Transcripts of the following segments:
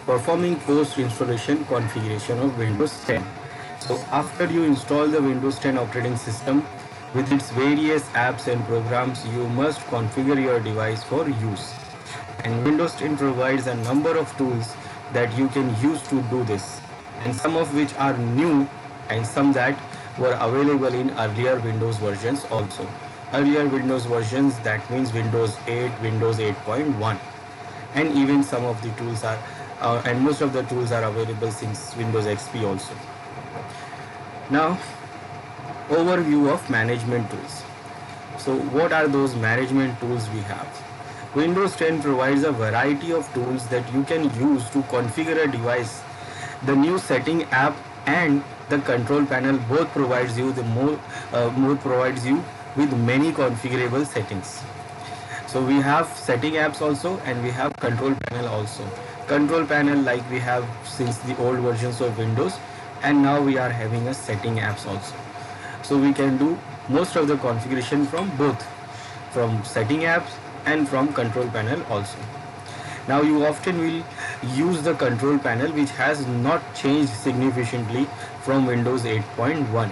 Performing post-installation configuration of Windows 10. So after you install the Windows 10 operating system with its various apps and programs, you must configure your device for use. And Windows 10 provides a number of tools that you can use to do this, and some of which are new and some that were available in earlier Windows versions also. Earlier Windows versions, that means Windows 8, Windows 8.1, and even some of the tools are and most of the tools are available since Windows XP also. Now, overview of management tools. So what are those management tools we have? Windows 10 provides a variety of tools that you can use to configure a device. The new setting app and the control panel both provides you with many configurable settings. So we have setting apps also, and we have control panel also. Control panel like we have since the old versions of Windows, and now we are having a setting apps also. So we can do most of the configuration from both, from setting apps and from control panel also. Now you often will use the control panel, which has not changed significantly from Windows 8.1.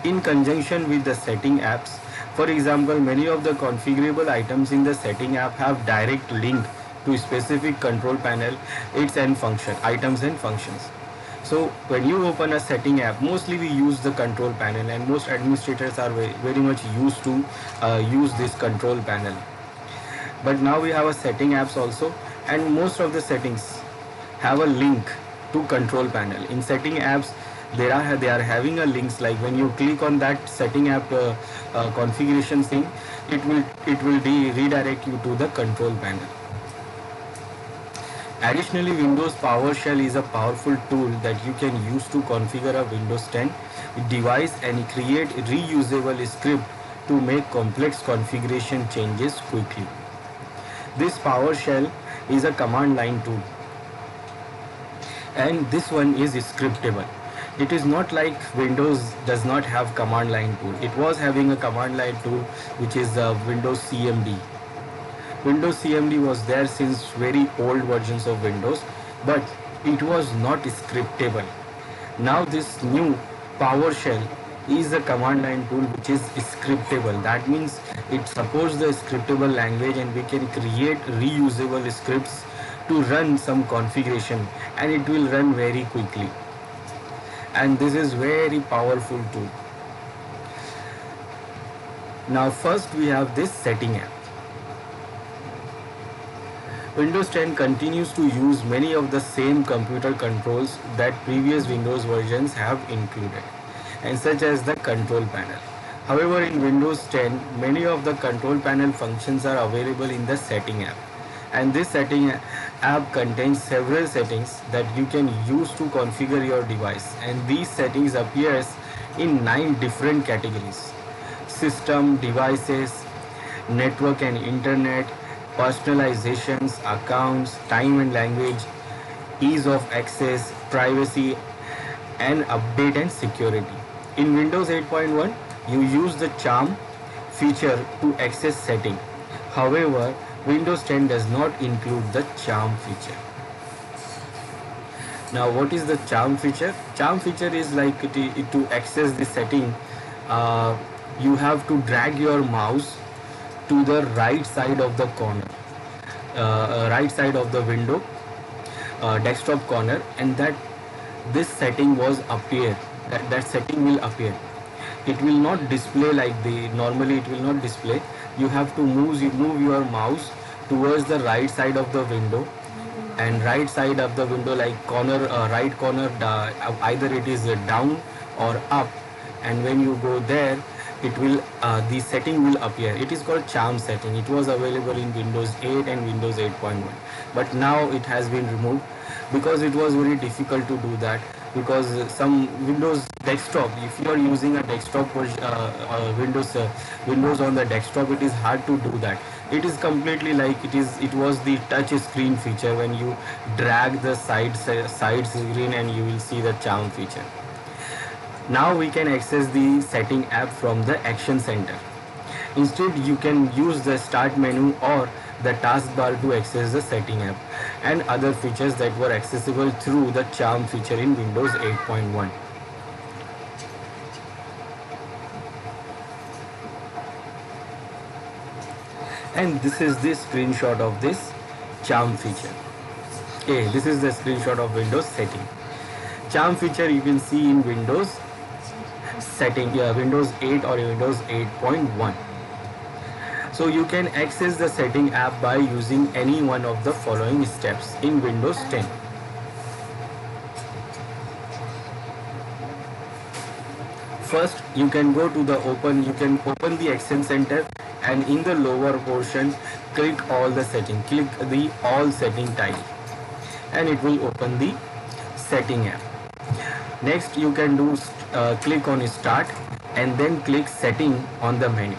In conjunction with the setting apps, for example, many of the configurable items in the setting app have direct link to specific control panel its and function items and functions. So when you open a setting app, mostly we use the control panel, and most administrators are very much used to use this control panel. But now we have a setting apps also, and most of the settings have a link to control panel. In setting apps, they are having a links, like when you click on that setting app configuration thing, it will redirect you to the control panel. Additionally, Windows PowerShell is a powerful tool that you can use to configure a Windows 10 device and create reusable script to make complex configuration changes quickly. This PowerShell is a command line tool, and this one is scriptable. It is not like Windows does not have command line tool. It was having a command line tool, which is Windows CMD. Windows CMD was there since very old versions of Windows, but it was not scriptable. Now this new PowerShell is a command line tool which is scriptable. That means it supports the scriptable language, and we can create reusable scripts to run some configuration, and it will run very quickly. And this is very powerful tool. Now first we have this setting app. Windows 10 continues to use many of the same computer controls that previous Windows versions have included, and such as the control panel. However, in Windows 10, many of the control panel functions are available in the setting app, and this setting app contains several settings that you can use to configure your device, and these settings appears in 9 different categories: system, devices, network and internet, personalizations, accounts, time and language, ease of access, privacy, and update and security. In Windows 8.1, you use the charm feature to access setting. However, Windows 10 does not include the charm feature. Now, what is the charm feature? Charm feature is like to access the setting, you have to drag your mouse to the right side of the corner, right side of the window, desktop corner, and that this setting was appear. That setting will appear. It will not display like the normally. It will not display. You have to move your mouse towards the right side of the window, and right side of the window, like corner, right corner, either it is down or up, and when you go there, it will the setting will appear. It is called charm setting. It was available in Windows 8 and Windows 8.1, but now it has been removed because it was very difficult to do that, because some Windows desktop, if you are using a desktop Windows on the desktop, it is hard to do that. It is completely like it was the touch screen feature. When you drag the side screen, and you will see the charm feature. Now we can access the setting app from the action center. Instead, you can use the start menu or the taskbar to access the setting app and other features that were accessible through the charm feature in Windows 8.1. And this is the screenshot of this charm feature. Okay, this is the screenshot of Windows setting. Charm feature you can see in Windows setting, Windows 8 or Windows 8.1. So you can access the setting app by using any one of the following steps in Windows 10. First, you can open the Action Center, and in the lower portion, click all the setting, click the all setting tile, and it will open the setting app. Next, you can do click on start and then click setting on the menu.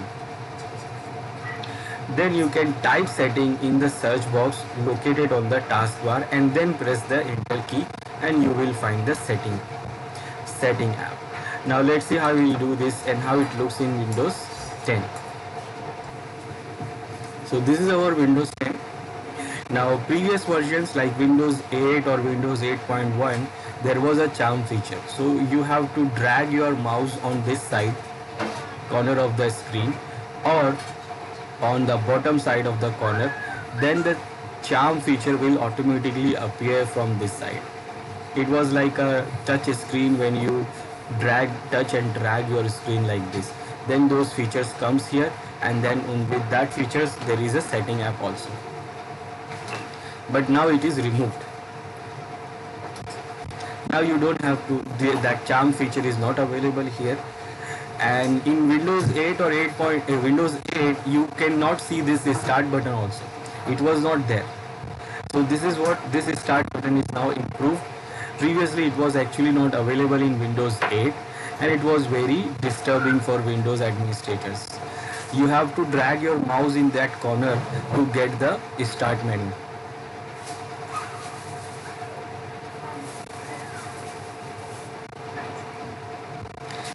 Then you can type setting in the search box located on the taskbar and then press the enter key and you will find the setting app. Now let's see how we will do this and how it looks in Windows 10. So this is our Windows 10. Now previous versions like Windows 8 or Windows 8.1, there was a charm feature. So you have to drag your mouse on this side corner of the screen or on the bottom side of the corner, then the charm feature will automatically appear from this side. It was like a touch screen when you touch and drag your screen like this. Then those features comes here, and then with that features there is a setting app also. But now it is removed. Now you don't have to, that charm feature is not available here. And in Windows 8 or Windows 8, you cannot see this start button also. It was not there. So this is what this start button is now improved. Previously it was actually not available in Windows 8 and it was very disturbing for Windows administrators. You have to drag your mouse in that corner to get the start menu.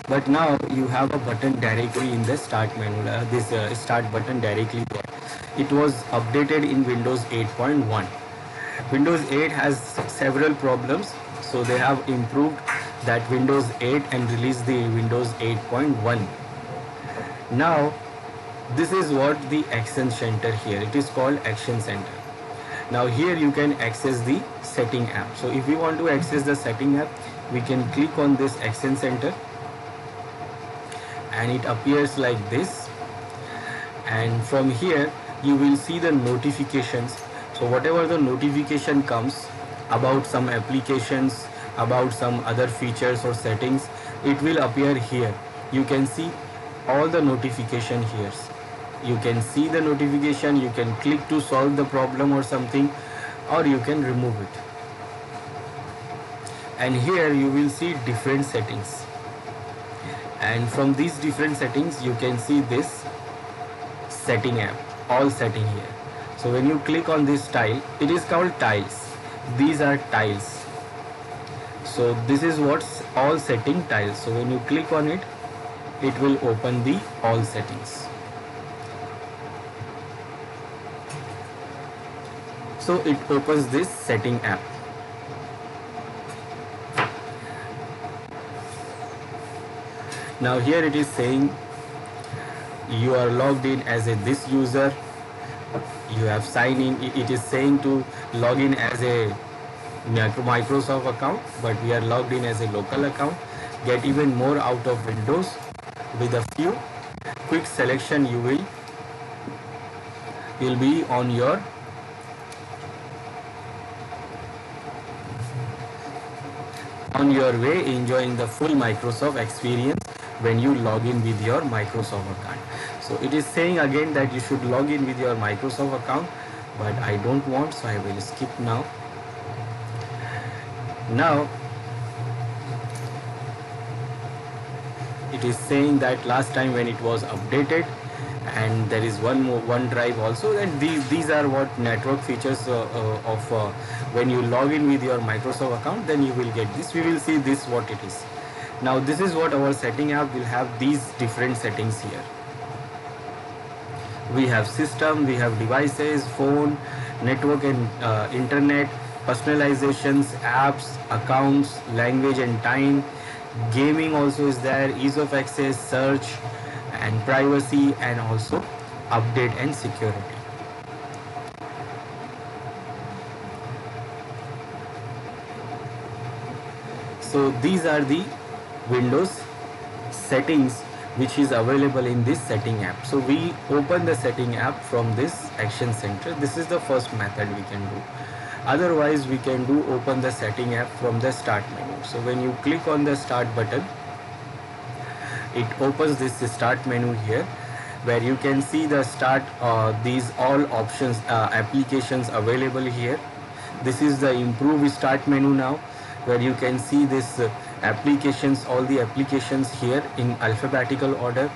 But now you have a button directly in the start menu, this start button directly there. It was updated in Windows 8.1. Windows 8 has several problems, so they have improved that Windows 8 and released the Windows 8.1. Now this is what the Action Center here, it is called Action Center. Now here you can access the setting app. So if we want to access the setting app, we can click on this Action Center and it appears like this, and from here you will see the notifications. So whatever the notification comes about some applications, about some other features or settings, it will appear here. You can see all the notification here. You can see the notification, you can click to solve the problem or something, or you can remove it. And here you will see different settings, and from these different settings you can see this setting app, all setting here. So when you click on this tile, it is called tiles. These are tiles. So this is what's all setting tiles. So when you click on it, it will open the all settings. So it opens this setting app. Now here it is saying you are logged in as this user, you have signed in. It is saying to log in as a Microsoft account, but we are logged in as a local account. Get even more out of Windows with a few quick selection. You will be on your way, enjoying the full Microsoft experience when you log in with your Microsoft account. So it is saying again that you should log in with your Microsoft account, but I don't want, so I will skip now. Now it is saying that last time when it was updated, and there is one drive also, and these are what network features of when you log in with your Microsoft account, then you will get this. We will see this what it is. Now this is what our setting app will have, these different settings here. We have system, we have devices, phone, network and internet, personalizations, apps, accounts, language and time. Gaming also is there, ease of access, search and privacy, and also update and security. So these are the Windows settings which is available in this setting app. So we open the setting app from this action center. This is the first method we can do. Otherwise we can do open the setting app from the start menu. So when you click on the start button, it opens this start menu here, where you can see the start these all options, applications available here. This is the improve start menu now, where you can see this applications, all the applications here in alphabetical order.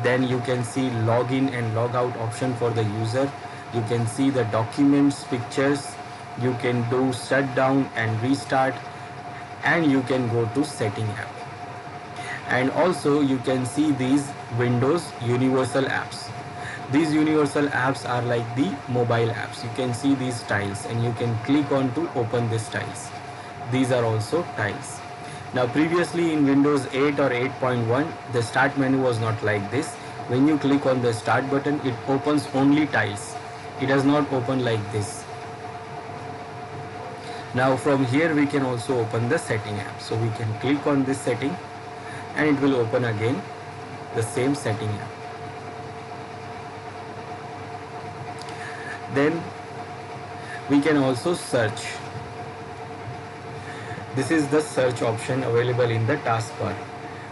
Then you can see login and log out option for the user. You can see the documents, pictures. You can do shutdown and restart, and you can go to setting app. And also you can see these Windows universal apps. These universal apps are like the mobile apps. You can see these tiles and you can click on to open these tiles. These are also tiles. Now previously in Windows 8 or 8.1, the start menu was not like this. When you click on the start button, it opens only tiles. It does not open like this. Now from here we can also open the setting app. So we can click on this setting and it will open again the same setting app. Then we can also search. This is the search option available in the taskbar.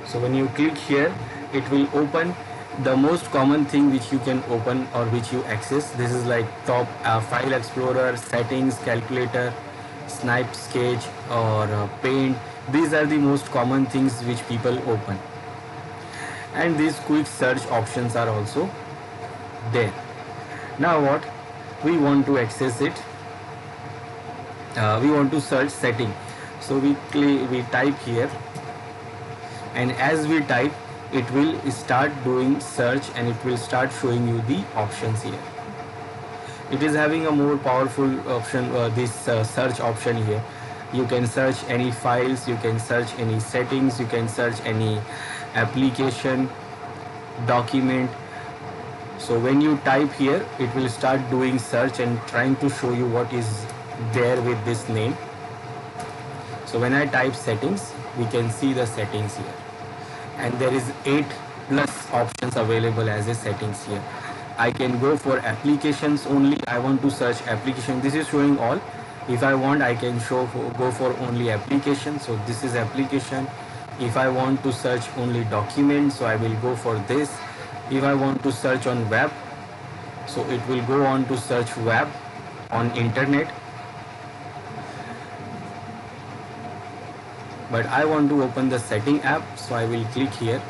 So when you click here, it will open the most common thing which you can open or which you access. This is like top file explorer, settings, calculator, snap sketch, or paint. These are the most common things which people open. And these quick search options are also there. Now what? We want to access it. We want to search setting. So we type here, and as we type, it will start doing search and it will start showing you the options here. It is having a more powerful option, this search option here. You can search any files, you can search any settings, you can search any application, document. So when you type here, it will start doing search and trying to show you what is there with this name. So when I type settings, we can see the settings here, and there is 8 plus options available as a settings here. I can go for applications only. I want to search application. This is showing all. If I want, I can go for only application. So this is application. If I want to search only documents, so I will go for this. If I want to search on web, so it will go on to search web on internet. But I want to open the setting app, so I will click here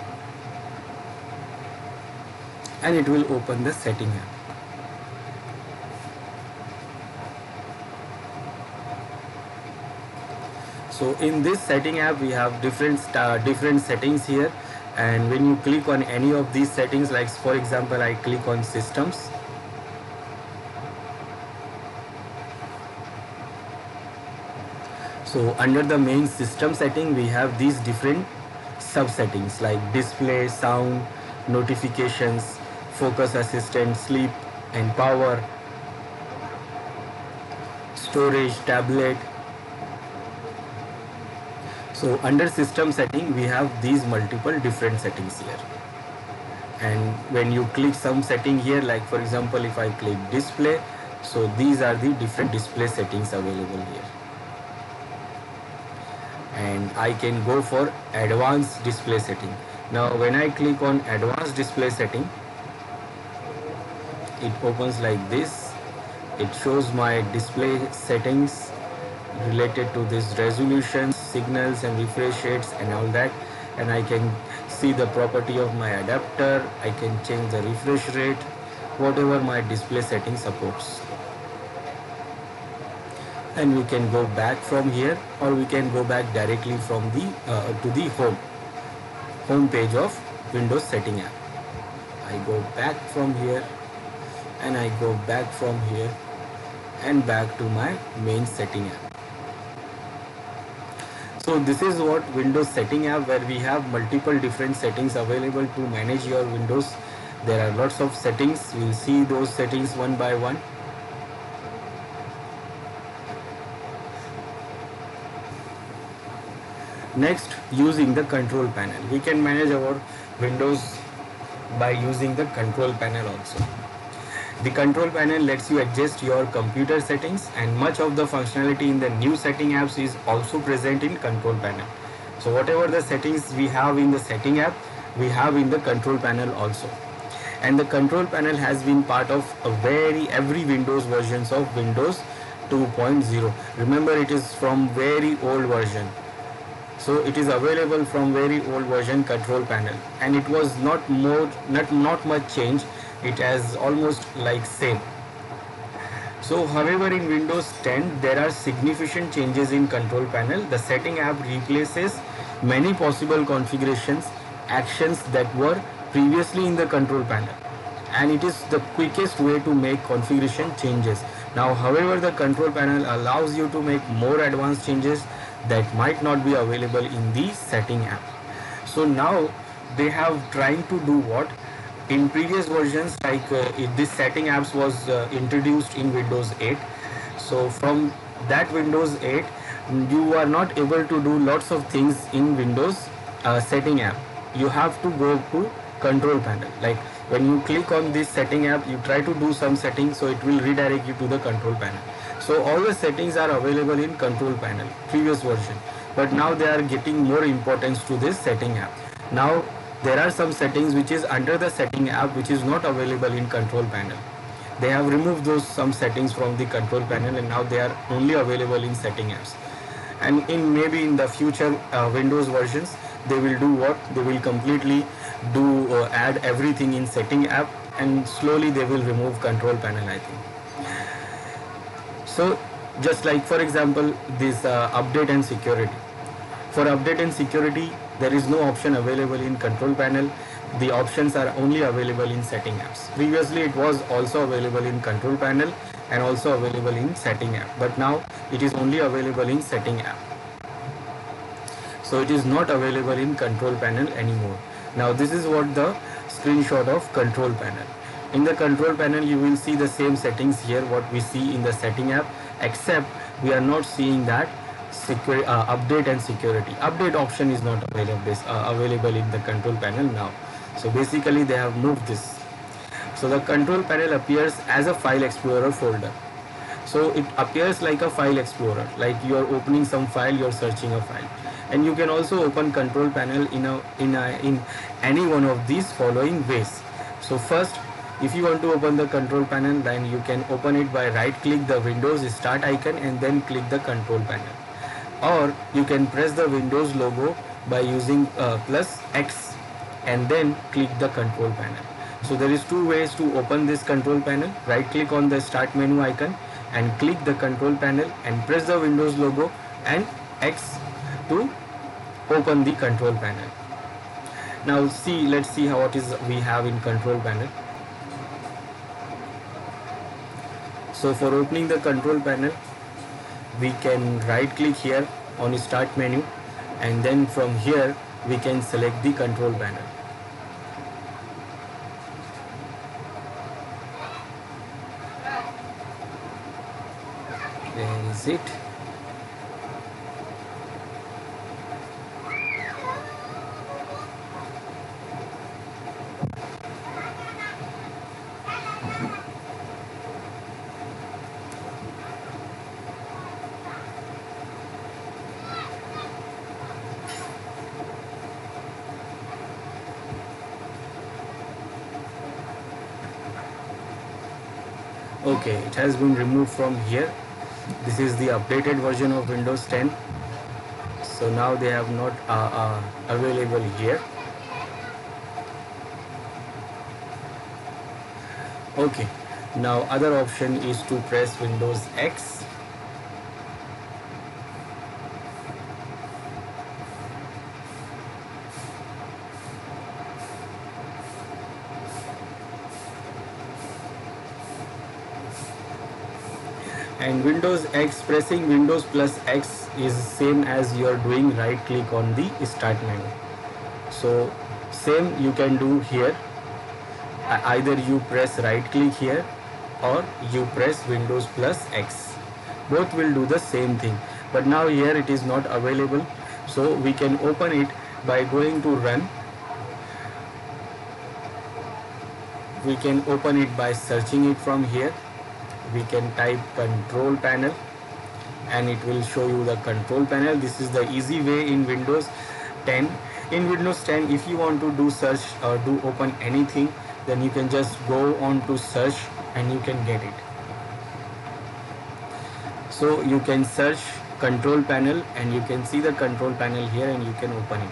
and it will open the setting app. So in this setting app, we have different settings here, and when you click on any of these settings, like for example I click on systems, so under the main system setting, we have these different sub settings like display, sound, notifications, focus assistant, sleep and power, storage, tablet. So under system setting, we have these multiple different settings here, and when you click some setting here, like for example if I click display, so these are the different display settings available here. And I can go for advanced display setting. Now when I click on advanced display setting, it opens like this. It shows my display settings related to this resolution, signals and refresh rates and all that, and I can see the property of my adapter. I can change the refresh rate, whatever my display setting supports. And we can go back from here, or we can go back directly from the to the home page of Windows setting app. I go back from here and I go back from here and back to my main setting app. So this is what Windows setting app, where we have multiple different settings available to manage your Windows. There are lots of settings. We'll see those settings one by one. Next, using the control panel. We can manage our Windows by using the control panel also. The control panel lets you adjust your computer settings, and much of the functionality in the new setting apps is also present in control panel. So whatever the settings we have in the setting app, we have in the control panel also. And the control panel has been part of every Windows versions of Windows 2.0. Remember, it is from very old version. So it is available from very old version control panel, and it was not much change. It has almost like same. So however, in Windows 10 there are significant changes in control panel. The setting app replaces many possible configurations actions that were previously in the control panel, and it is the quickest way to make configuration changes. Now however, the control panel allows you to make more advanced changes that might not be available in the setting app. So now they have trying to do what in previous versions, like this setting apps was introduced in Windows 8. So from that Windows 8, you are not able to do lots of things in Windows setting app. You have to go to control panel. Like when you click on this setting app, you try to do some settings, so it will redirect you to the control panel. So all the settings are available in control panel, previous version, but now they are getting more importance to this setting app. Now there are some settings which is under the setting app which is not available in control panel. They have removed those some settings from the control panel, and now they are only available in setting apps. And in maybe in the future Windows versions, they will do what? They will completely do add everything in setting app, and slowly they will remove control panel, I think. So just like for example this update and security. For update and security, there is no option available in control panel. The options are only available in setting apps. Previously it was also available in control panel and also available in setting app, but now it is only available in setting app. So it is not available in control panel anymore. Now this is what the screenshot of control panel. In the control panel you will see the same settings here what we see in the setting app, except we are not seeing that update and security. Update option is not available in the control panel now. So basically they have moved this. So the control panel appears as a file explorer folder. So it appears like a file explorer, like you are opening some file, you are searching a file. And you can also open control panel in any one of these following ways. So first, if you want to open the control panel, then you can open it by right click the Windows start icon and then click the control panel. Or you can press the Windows logo by using plus X and then click the control panel. So there is two ways to open this control panel. Right click on the start menu icon and click the control panel and press the Windows logo and X to open the control panel. Now let's see what is we have in control panel. So for opening the control panel, we can right click here on start menu, and then from here we can select the control panel. Where is it? Okay, it has been removed from here. This is the updated version of Windows 10. So now they have not available here. Okay, now other option is to press Windows X. And Windows X, pressing Windows plus X is same as you are doing right click on the start menu. So same you can do here. Either you press right click here or you press Windows plus X. Both will do the same thing. But now here it is not available. So we can open it by going to run. We can open it by searching it from here. We can type control panel and it will show you the control panel. This is the easy way in Windows 10. In Windows 10, if you want to do search or do open anything, then you can just go on to search and you can get it. So you can search control panel and you can see the control panel here and you can open it.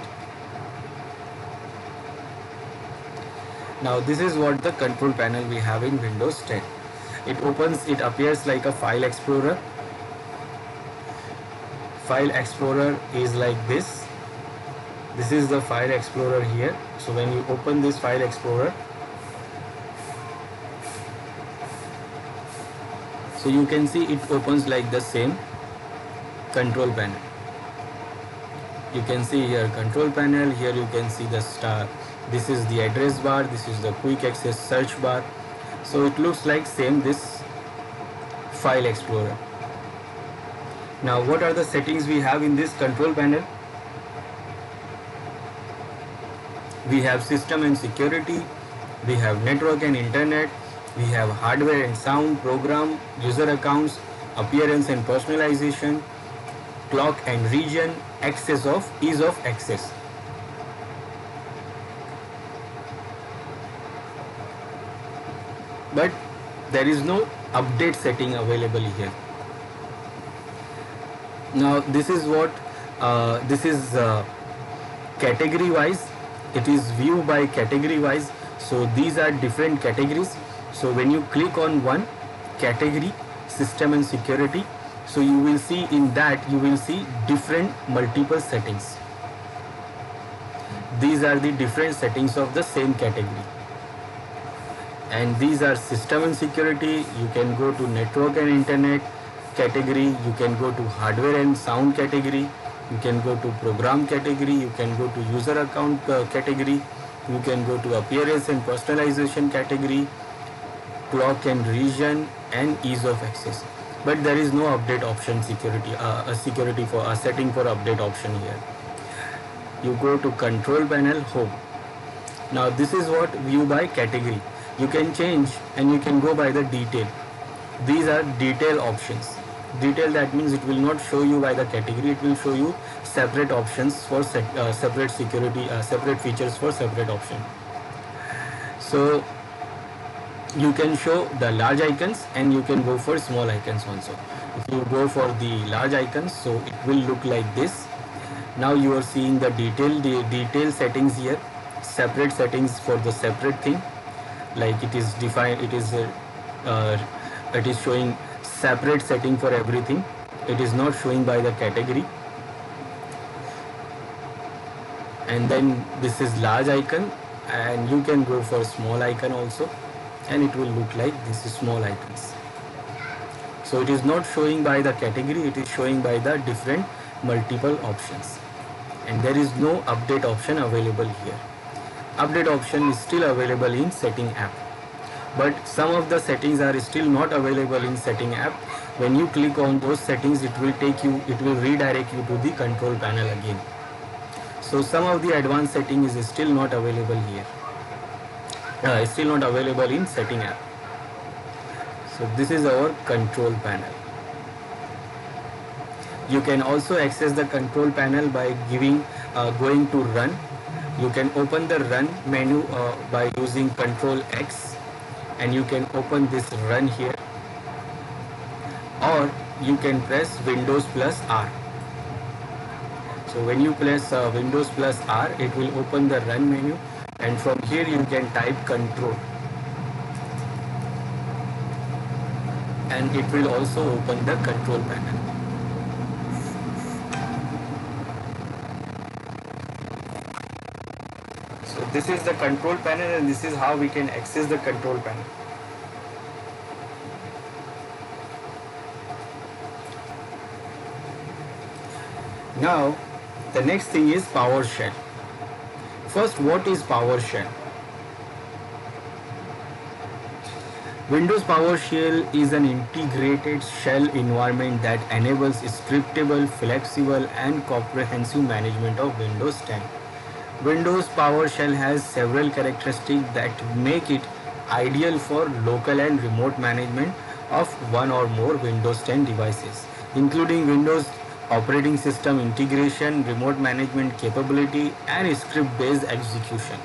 Now this is what the control panel we have in Windows 10. It opens, it appears like a file explorer. File explorer is like this. This is the file explorer here. So when you open this file explorer, so you can see it opens like the same control panel. You can see here control panel, here you can see the star. This is the address bar, this is the quick access search bar. So it looks like same this file explorer. Now what are the settings we have in this control panel? We have system and security, we have network and internet, we have hardware and sound, program, user accounts, appearance and personalization, clock and region, access of ease of access. But there is no update setting available here. Now this is what this is category wise. It is view by category wise. So these are different categories. So when you click on one category, system and security, so you will see in that you will see different multiple settings. These are the different settings of the same category. And these are system and security. You can go to network and internet category, you can go to hardware and sound category, you can go to program category, you can go to user account category, you can go to appearance and personalization category, clock and region, and ease of access. But there is no update option security, security for a setting for update option here. You go to control panel, home. Now this is what view by category. You can change and you can go by the detail. These are detail options. Detail, that means it will not show you by the category, it will show you separate options for separate security, separate features for separate option. So you can show the large icons and you can go for small icons also. If you go for the large icons, so it will look like this. Now you are seeing the detail settings here, separate settings for the separate thing, like it is defined, it is showing separate setting for everything. It is not showing by the category. And then this is large icon, and you can go for small icon also, and it will look like this is small icons. So it is not showing by the category, it is showing by the different multiple options. And there is no update option available here. Update option is still available in setting app, but some of the settings are still not available in setting app. When you click on those settings, it will redirect you to the control panel again. So some of the advanced setting is still not available here, still not available in setting app. So this is our control panel. You can also access the control panel by going to run. You can open the run menu by using Control X, and you can open this run here, or you can press Windows plus R. So when you press Windows plus R, it will open the run menu, and from here you can type control, and it will also open the control panel. So this is the control panel, and this is how we can access the control panel. Now the next thing is PowerShell. First, what is PowerShell? Windows PowerShell is an integrated shell environment that enables scriptable, flexible, and comprehensive management of Windows 10. Windows PowerShell has several characteristics that make it ideal for local and remote management of one or more Windows 10 devices, including Windows operating system integration, remote management capability, and script-based execution.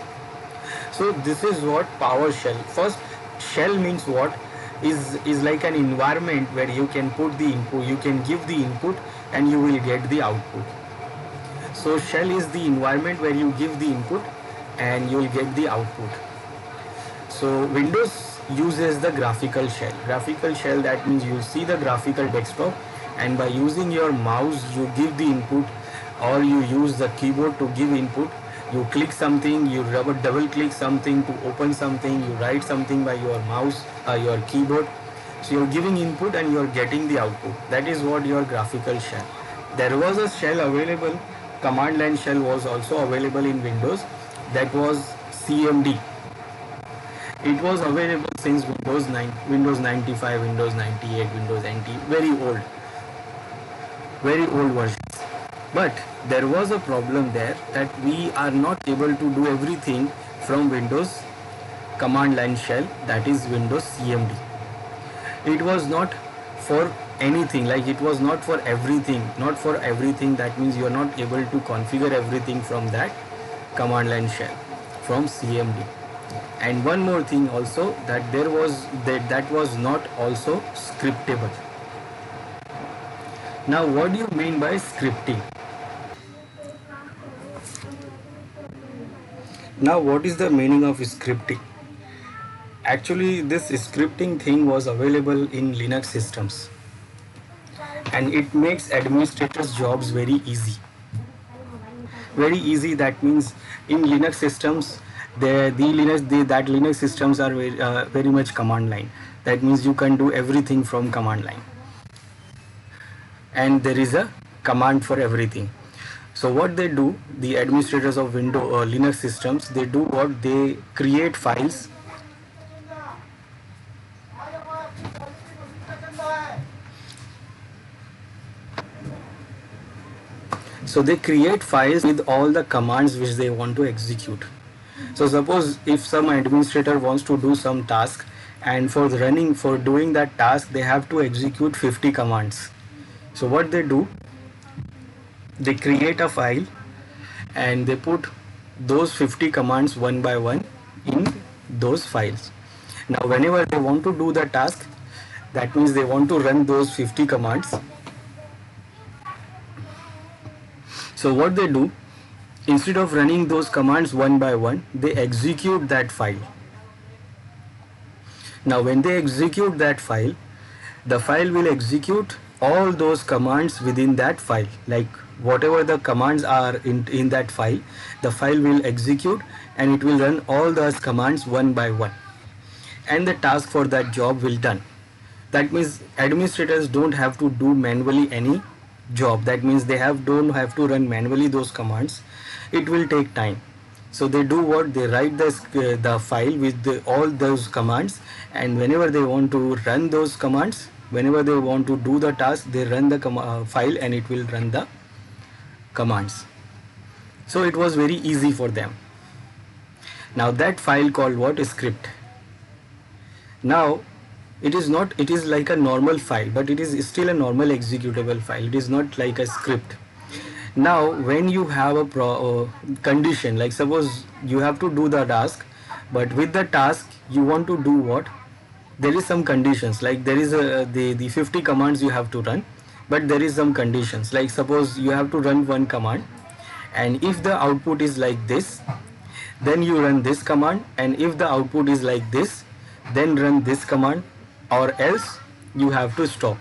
So this is what PowerShell. First, shell means what? Is like an environment where you can put the input, you can give the input, and you will get the output. So shell is the environment where you give the input and you will get the output. So Windows uses the graphical shell. Graphical shell, that means you see the graphical desktop, and by using your mouse you give the input, or you use the keyboard to give input. You click something, you double click something to open something, you write something by your mouse or your keyboard. So you're giving input and you're getting the output. That is what your graphical shell. There was a shell available, command line shell was also available in Windows, that was CMD. It was available since Windows 9, Windows 95, Windows 98, Windows NT, very old versions. But there was a problem there that we are not able to do everything from Windows command line shell, that is Windows CMD. It was not for anything, like it was not for everything, that means you are not able to configure everything from that command line shell from CMD. And one more thing also, that that was not also scriptable. Now what do you mean by scripting? Now what is the meaning of scripting? Actually this scripting thing was available in Linux systems, and it makes administrators jobs very easy. That means in Linux systems, that Linux systems are very much command line. That means you can do everything from command line, and there is a command for everything. So what they do, the administrators of Linux systems, they do what? They create files. So they create files with all the commands which they want to execute. So suppose if some administrator wants to do some task, and for doing that task they have to execute 50 commands. So what they do, they create a file and they put those 50 commands one by one in those files. Now whenever they want to do the task, that means they want to run those 50 commands. So what they do, instead of running those commands one by one, they execute that file. Now when they execute that file, the file will execute all those commands within that file. Like whatever the commands are in that file, the file will execute and it will run all those commands one by one. And the task for that job will done. That means administrators don't have to do manually any job. That means they don't have to run manually those commands. It will take time. So they do what? They write the file with all those commands, and whenever they want to run those commands, whenever they want to do the task, they run the file and it will run the commands. So it was very easy for them. Now that file called what? Script. Now it is like a normal file, but it is still a normal executable file. It is not like a script. Now when you have a condition, like suppose you have to do the task, but with the task you want to do what? There is some conditions, like there is the 50 commands you have to run, but there is some conditions, like suppose you have to run one command, and if the output is like this, then you run this command, and if the output is like this, then run this command, or else you have to stop.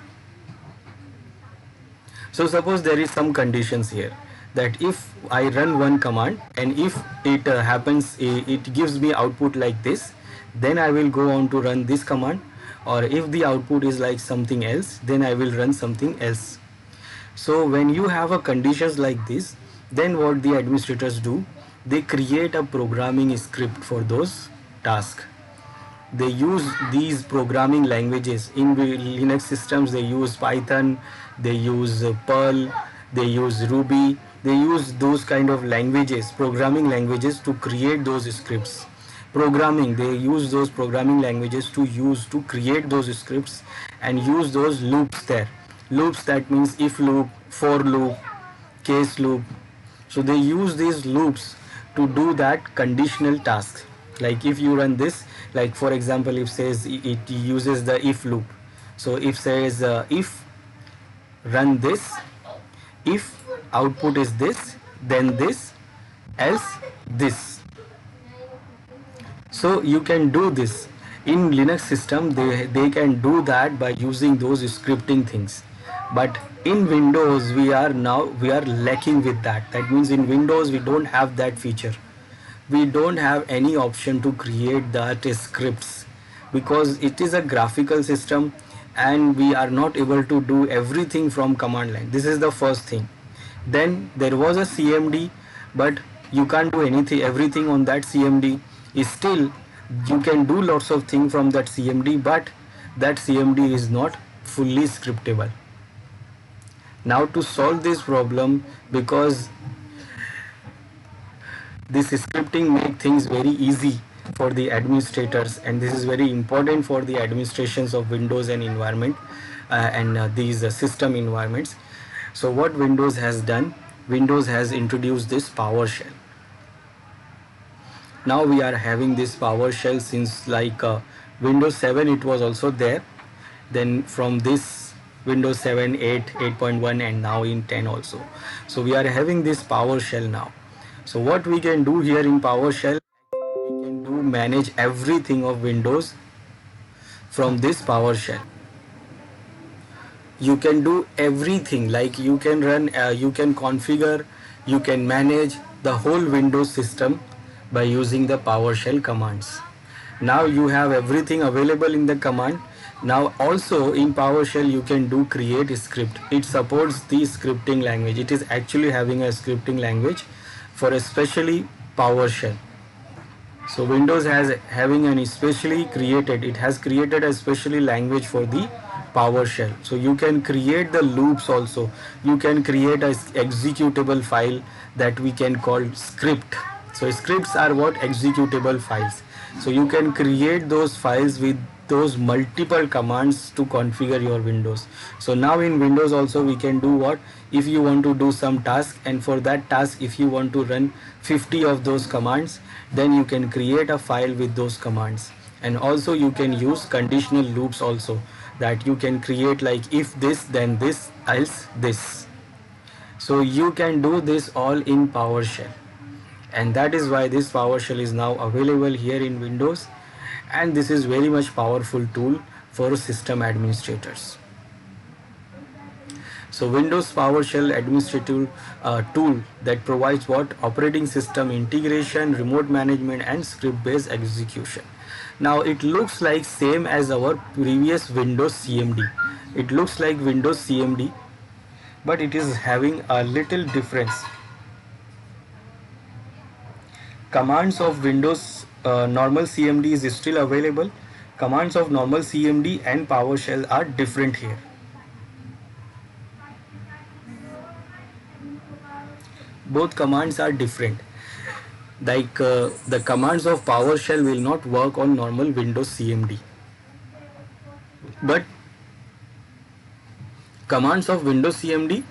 So suppose there is some conditions here, that if I run one command and if it it gives me output like this, then I will go on to run this command, or if the output is like something else, then I will run something else. So when you have a conditions like this, then what the administrators do, they create a programming script for those tasks. They use these programming languages in Linux systems. They use Python, they use Perl, they use Ruby, they use those kind of languages, programming languages, to create those scripts. Programming, they use those programming languages to create those scripts and use those loops there. Loops, that means if loop, for loop, case loop. So they use these loops to do that conditional task. Like if you run this, like for example, if says it uses the if loop. So if says if run this, if output is this, then this, else this. So you can do this in Linux system. They can do that by using those scripting things. But in Windows we are lacking with that. That means in Windows we don't have that feature. We don't have any option to create that scripts because it is a graphical system and we are not able to do everything from command line. This is the first thing. Then there was a CMD, but you can't do anything, everything on that CMD. Is still you can do lots of things from that CMD, but that CMD is not fully scriptable. Now to solve this problem, because this scripting make things very easy for the administrators, and this is very important for the administrations of Windows and environment and these system environments. So what Windows has done, Windows has introduced this PowerShell. Now we are having this PowerShell since like Windows 7 it was also there. Then from this Windows 7, 8, 8.1 and now in 10 also. So we are having this PowerShell now. So what we can do here in PowerShell, we can do manage everything of Windows from this PowerShell. You can do everything, like you can run, you can configure, you can manage the whole Windows system by using the PowerShell commands. Now you have everything available in the command. Now also in PowerShell you can do create a script. It supports the scripting language. It is actually having a scripting language for especially PowerShell. So Windows has having an especially created, it has created a specially language for the PowerShell. So you can create the loops also. You can create a executable file that we can call script. So scripts are what? Executable files. So you can create those files with those multiple commands to configure your Windows. So now in Windows also we can do what? If you want to do some task, and for that task if you want to run 50 of those commands, then you can create a file with those commands. And also you can use conditional loops also, that you can create like if this then this else this. So you can do this all in PowerShell, and that is why this PowerShell is now available here in Windows, and this is very much powerful tool for system administrators. So Windows PowerShell administrative tool that provides what? Operating system integration, remote management and script based execution. Now it looks like same as our previous Windows CMD. It looks like Windows CMD, but it is having a little difference. Commands of Windows normal CMD is still available. Commands of normal CMD and PowerShell are different here. Both commands are different. Like the commands of PowerShell will not work on normal Windows CMD, but commands of Windows CMD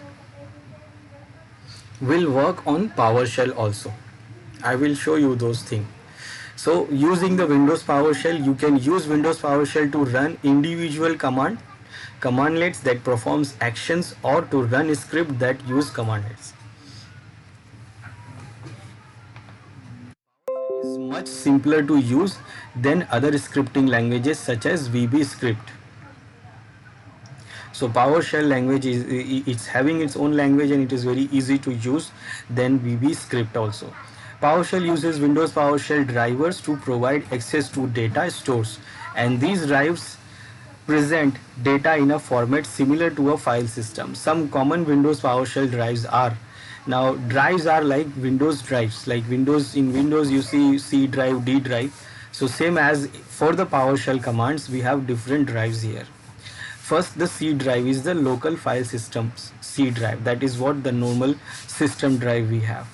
will work on PowerShell also. I will show you those things. So using the Windows PowerShell, you can use Windows PowerShell to run individual commandlets that performs actions, or to run a script that use commandlets. Is much simpler to use than other scripting languages such as VB script. So PowerShell language is it's having its own language and it is very easy to use than VB script also. PowerShell uses Windows PowerShell drivers to provide access to data stores, and these drives present data in a format similar to a file system. Some common Windows PowerShell drives are, now drives are like Windows drives, like Windows, in Windows you see C drive, D drive. So same as for the PowerShell commands, we have different drives here. First, the C drive is the local file systems C drive. That is what the normal system drive we have.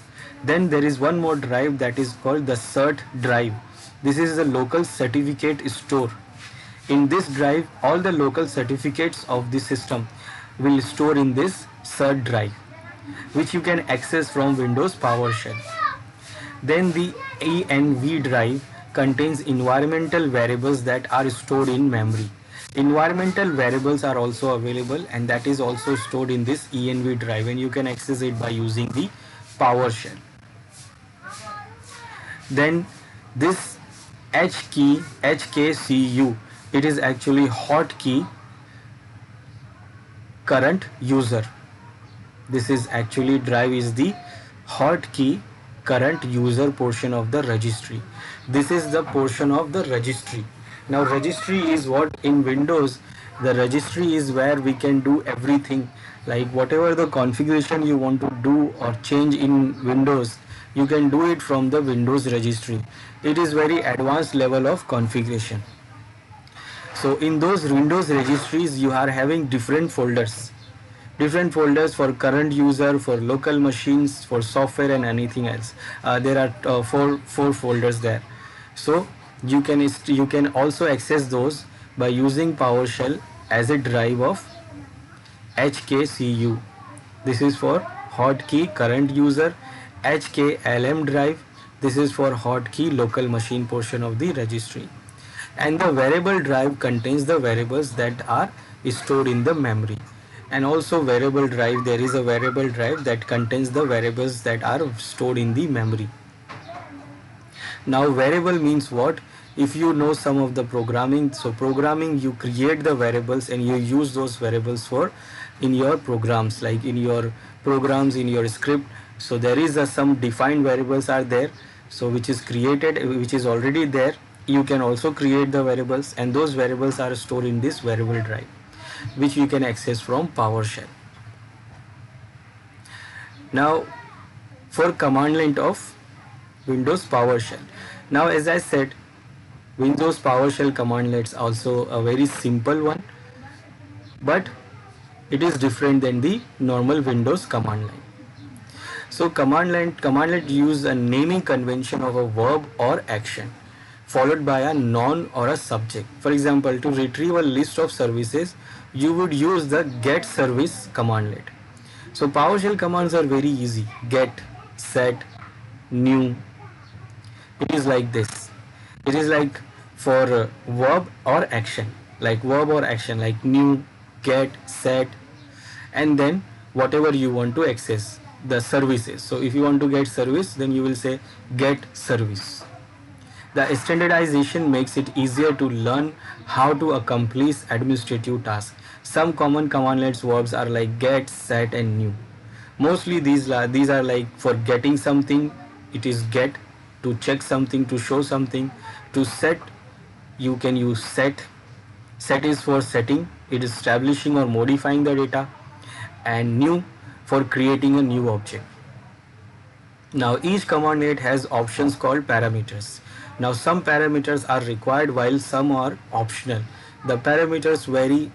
Then there is one more drive that is called the CERT drive. This is the local certificate store. In this drive, all the local certificates of the system will store in this CERT drive, which you can access from Windows PowerShell. Then the env drive contains environmental variables that are stored in memory. Environmental variables are also available, and that is also stored in this env drive, and you can access it by using the PowerShell. Then this HKCU, it is actually hotkey current user. This is actually drive is the hotkey current user portion of the registry. This is the portion of the registry. Now registry is what in Windows, the registry is where we can do everything, like whatever the configuration you want to do or change in Windows, you can do it from the Windows registry. It is very advanced level of configuration. So in those Windows registries you are having different folders, for current user, for local machines, for software and anything else. There are four folders there. So you can also access those by using PowerShell as a drive of HKCU. This is for hotkey current user. HKLM drive, this is for hotkey local machine portion of the registry. And the variable drive contains the variables that are stored in the memory. And also variable drive, there is a variable drive that contains the variables that are stored in the memory. Now variable means what? If you know some of the programming, so programming, you create the variables and you use those variables for in your programs, like in your programs, in your script. So there is some defined variables are there, so which is created, which is already there. You can also create the variables, and those variables are stored in this variable drive, which you can access from PowerShell. Now for command line of Windows PowerShell. Now as I said, Windows PowerShell command line is also a very simple one, but it is different than the normal Windows command line. So command line use a naming convention of a verb or action followed by a noun or a subject. For example, to retrieve a list of services, you would use the get service command line. So PowerShell commands are very easy. Get, set, new. It is like this. It is like for verb or action, like new, get, set, and then whatever you want to access the services. So if you want to get service, then you will say get service. The standardization makes it easier to learn how to accomplish administrative tasks. Some common command line verbs are like get, set, and new. Mostly these are like for getting something, it is get. To check something, to show something. To set, you can use set. Set is for setting, it is establishing or modifying the data. And new for creating a new object. Now each command line has options called parameters. Now some parameters are required while some are optional. The parameters vary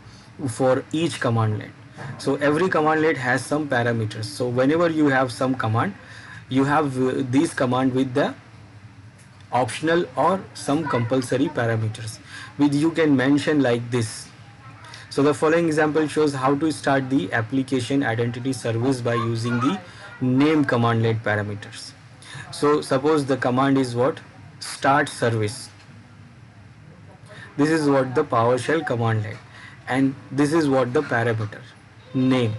for each command line. So every command line has some parameters. So whenever you have some command, you have these command with the optional or some compulsory parameters, which you can mention like this. So the following example shows how to start the application identity service by using the name command line parameters. So suppose the command is what? Start service. This is what the PowerShell command line, and this is what the parameter name.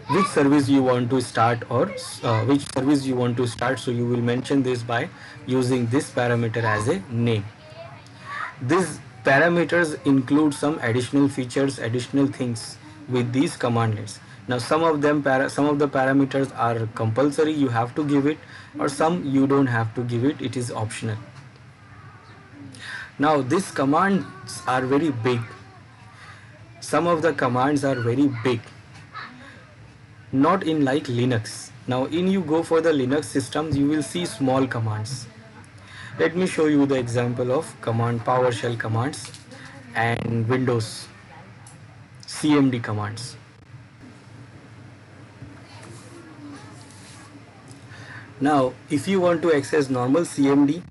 Which service you want to start, or which service you want to start. So you will mention this by using this parameter as a name. These parameters include some additional features, additional things with these command lines. Now some of the parameters are compulsory, you have to give it, or some you don't have to give it, it is optional. Now these commands are very big. some of the commands are very big, not in like Linux. Now in you go for the Linux systems, you will see small commands. Let me show you the example of command PowerShell commands and Windows CMD commands. Now if you want to access normal CMD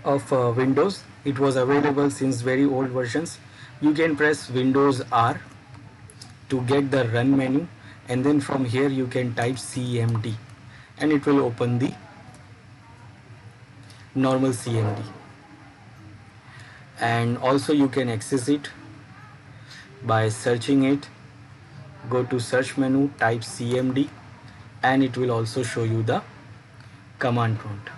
of Windows, it was available since very old versions. You can press Windows R to get the run menu, and then from here you can type CMD and it will open the normal CMD. And also you can access it by searching it. Go to search menu, type CMD, and it will also show you the command prompt.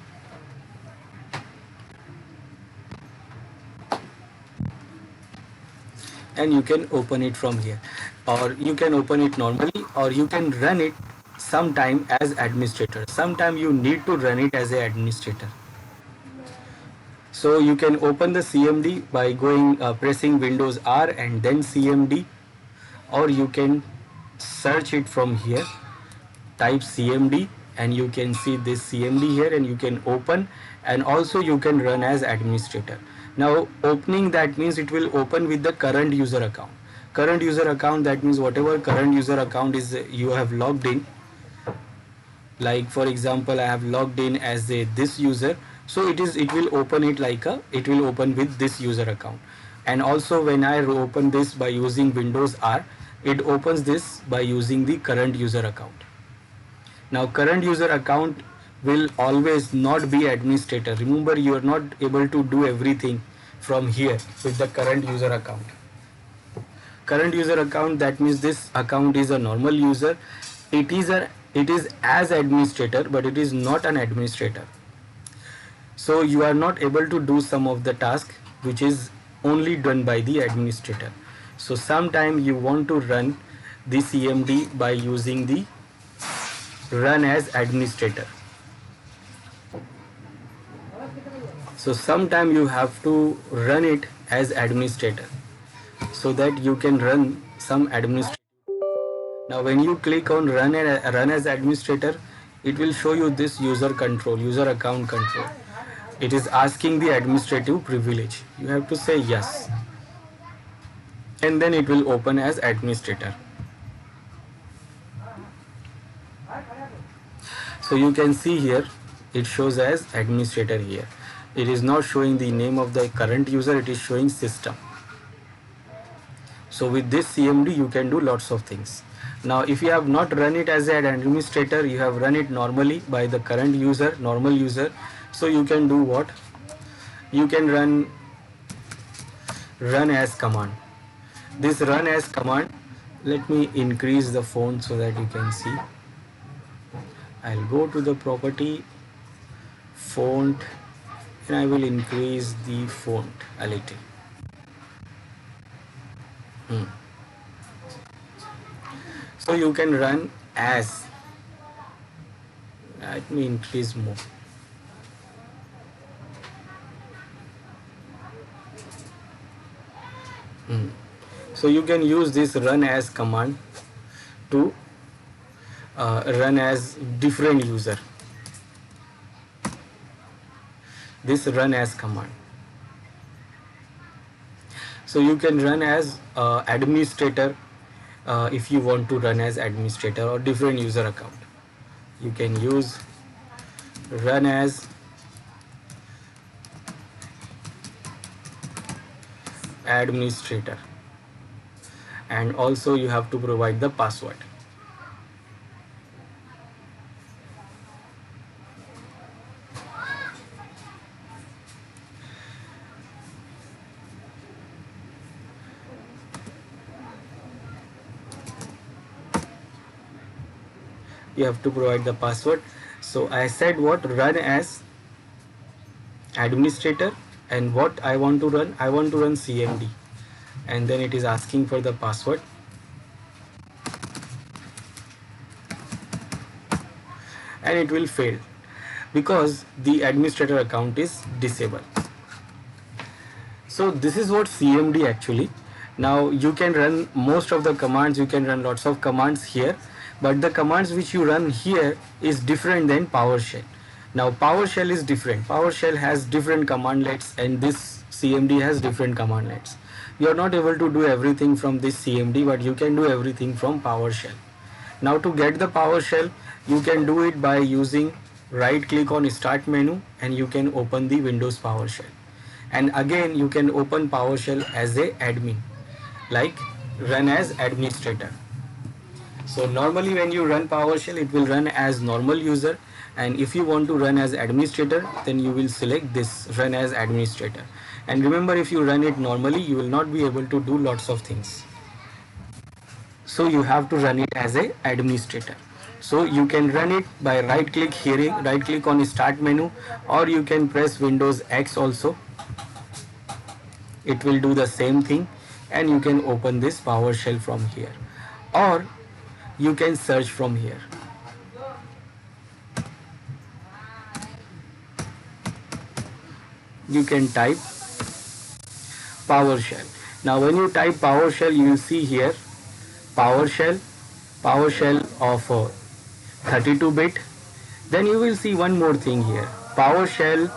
And you can open it from here, or you can open it normally, or you can run it sometime as administrator. Sometime you need to run it as an administrator. So you can open the CMD by going pressing Windows R and then CMD, or you can search it from here, type CMD, and you can see this CMD here, and you can open, and also you can run as administrator. Now opening, that means it will open with the current user account. Current user account, that means whatever current user account is you have logged in. Like for example, I have logged in as this user, so it will open it like it will open with this user account. And also when I open this by using Windows R, it opens this by using the current user account. Now current user account will always not be administrator. Remember, you are not able to do everything from here with the current user account. Current user account, that means this account is a normal user. It is as administrator, but it is not an administrator. So you are not able to do some of the task which is only done by the administrator. So sometime you want to run the CMD by using the run as administrator. So sometime you have to run it as administrator so that you can run some administrator. Now when you click on run as administrator, it will show you this user control, user account control. It is asking the administrative privilege. You have to say yes, and then it will open as administrator. So you can see here it shows as administrator here. It is not showing the name of the current user, it is showing system. So with this CMD you can do lots of things. Now if you have not run it as an administrator, you have run it normally by the current user, normal user. So you can do what? You can run as command. This run as command, let me increase the font so that you can see. I'll go to the property, font, and I will increase the font a little. So you can run as, let me increase more. So you can use this run as command to run as different user. This run as command. So you can run as administrator if you want to run as administrator or different user account. You can use run as administrator, and also you have to provide the password. You have to provide the password. So I said what? Run as administrator, and what I want to run? I want to run CMD, and then it is asking for the password. And it will fail because the administrator account is disabled. So this is what CMD actually. Now you can run most of the commands, you can run lots of commands here, but the commands which you run here is different than PowerShell. Now PowerShell is different. PowerShell has different commandlets and this CMD has different commandlets. You are not able to do everything from this CMD, but you can do everything from PowerShell. Now to get the PowerShell, you can do it by using right click on start menu and you can open the Windows PowerShell. And again you can open PowerShell as a admin, like run as administrator. So normally when you run PowerShell, it will run as normal user, and if you want to run as administrator, then you will select this run as administrator. And remember, if you run it normally, you will not be able to do lots of things. So you have to run it as a administrator. So you can run it by right click here, right click on start menu, or you can press Windows X also. It will do the same thing, and you can open this PowerShell from here, or you can search from here. You can type PowerShell. Now when you type PowerShell, you will see here PowerShell, PowerShell of 32-bit. Then you will see one more thing here, PowerShell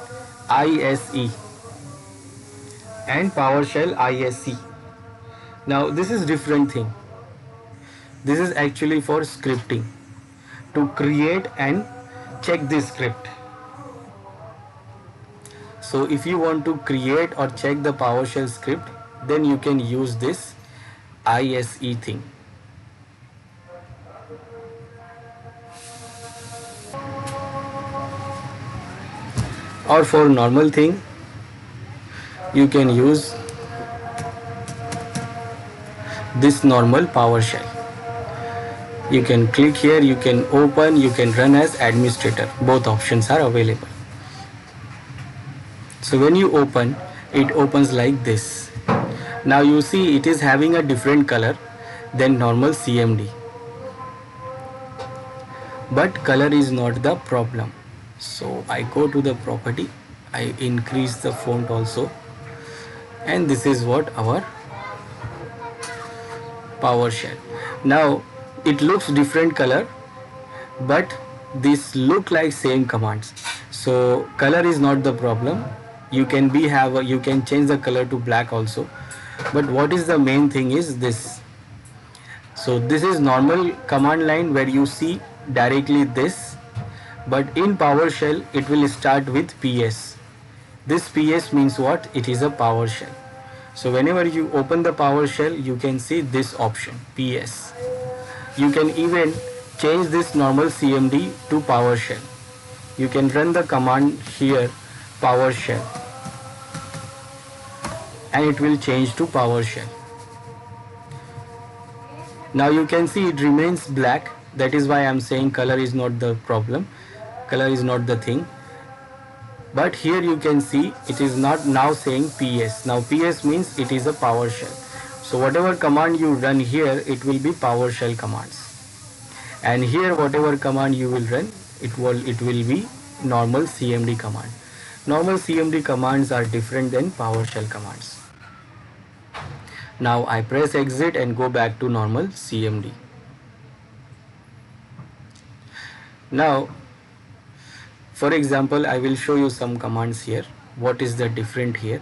ISE and PowerShell ISC. Now this is different thing. This is actually for scripting, to create and check this script. So if you want to create or check the PowerShell script, then you can use this ISE thing. Or for normal thing, you can use this normal PowerShell. You can click here, you can open, you can run as administrator. Both options are available. So when you open, it opens like this. Now you see it is having a different color than normal CMD. But color is not the problem. So I go to the property, I increase the font also, and this is what our PowerShell. Now it looks different color, but this look like same commands. So color is not the problem. You can you can change the color to black also. But what is the main thing is this. So this is normal command line where you see directly this, but in PowerShell it will start with PS. This PS means what? It is a PowerShell. So whenever you open the PowerShell, you can see this option, PS. You can even change this normal CMD to PowerShell. You can run the command here, PowerShell, and it will change to PowerShell. Now you can see it remains black. That is why I am saying color is not the problem. Color is not the thing. But here you can see it is not now saying PS. Now PS means it is a PowerShell. So whatever command you run here, it will be PowerShell commands. And here whatever command you will run, it will be normal CMD command. Normal CMD commands are different than PowerShell commands. Now I press exit and go back to normal CMD. Now, for example, I will show you some commands here. What is the different here?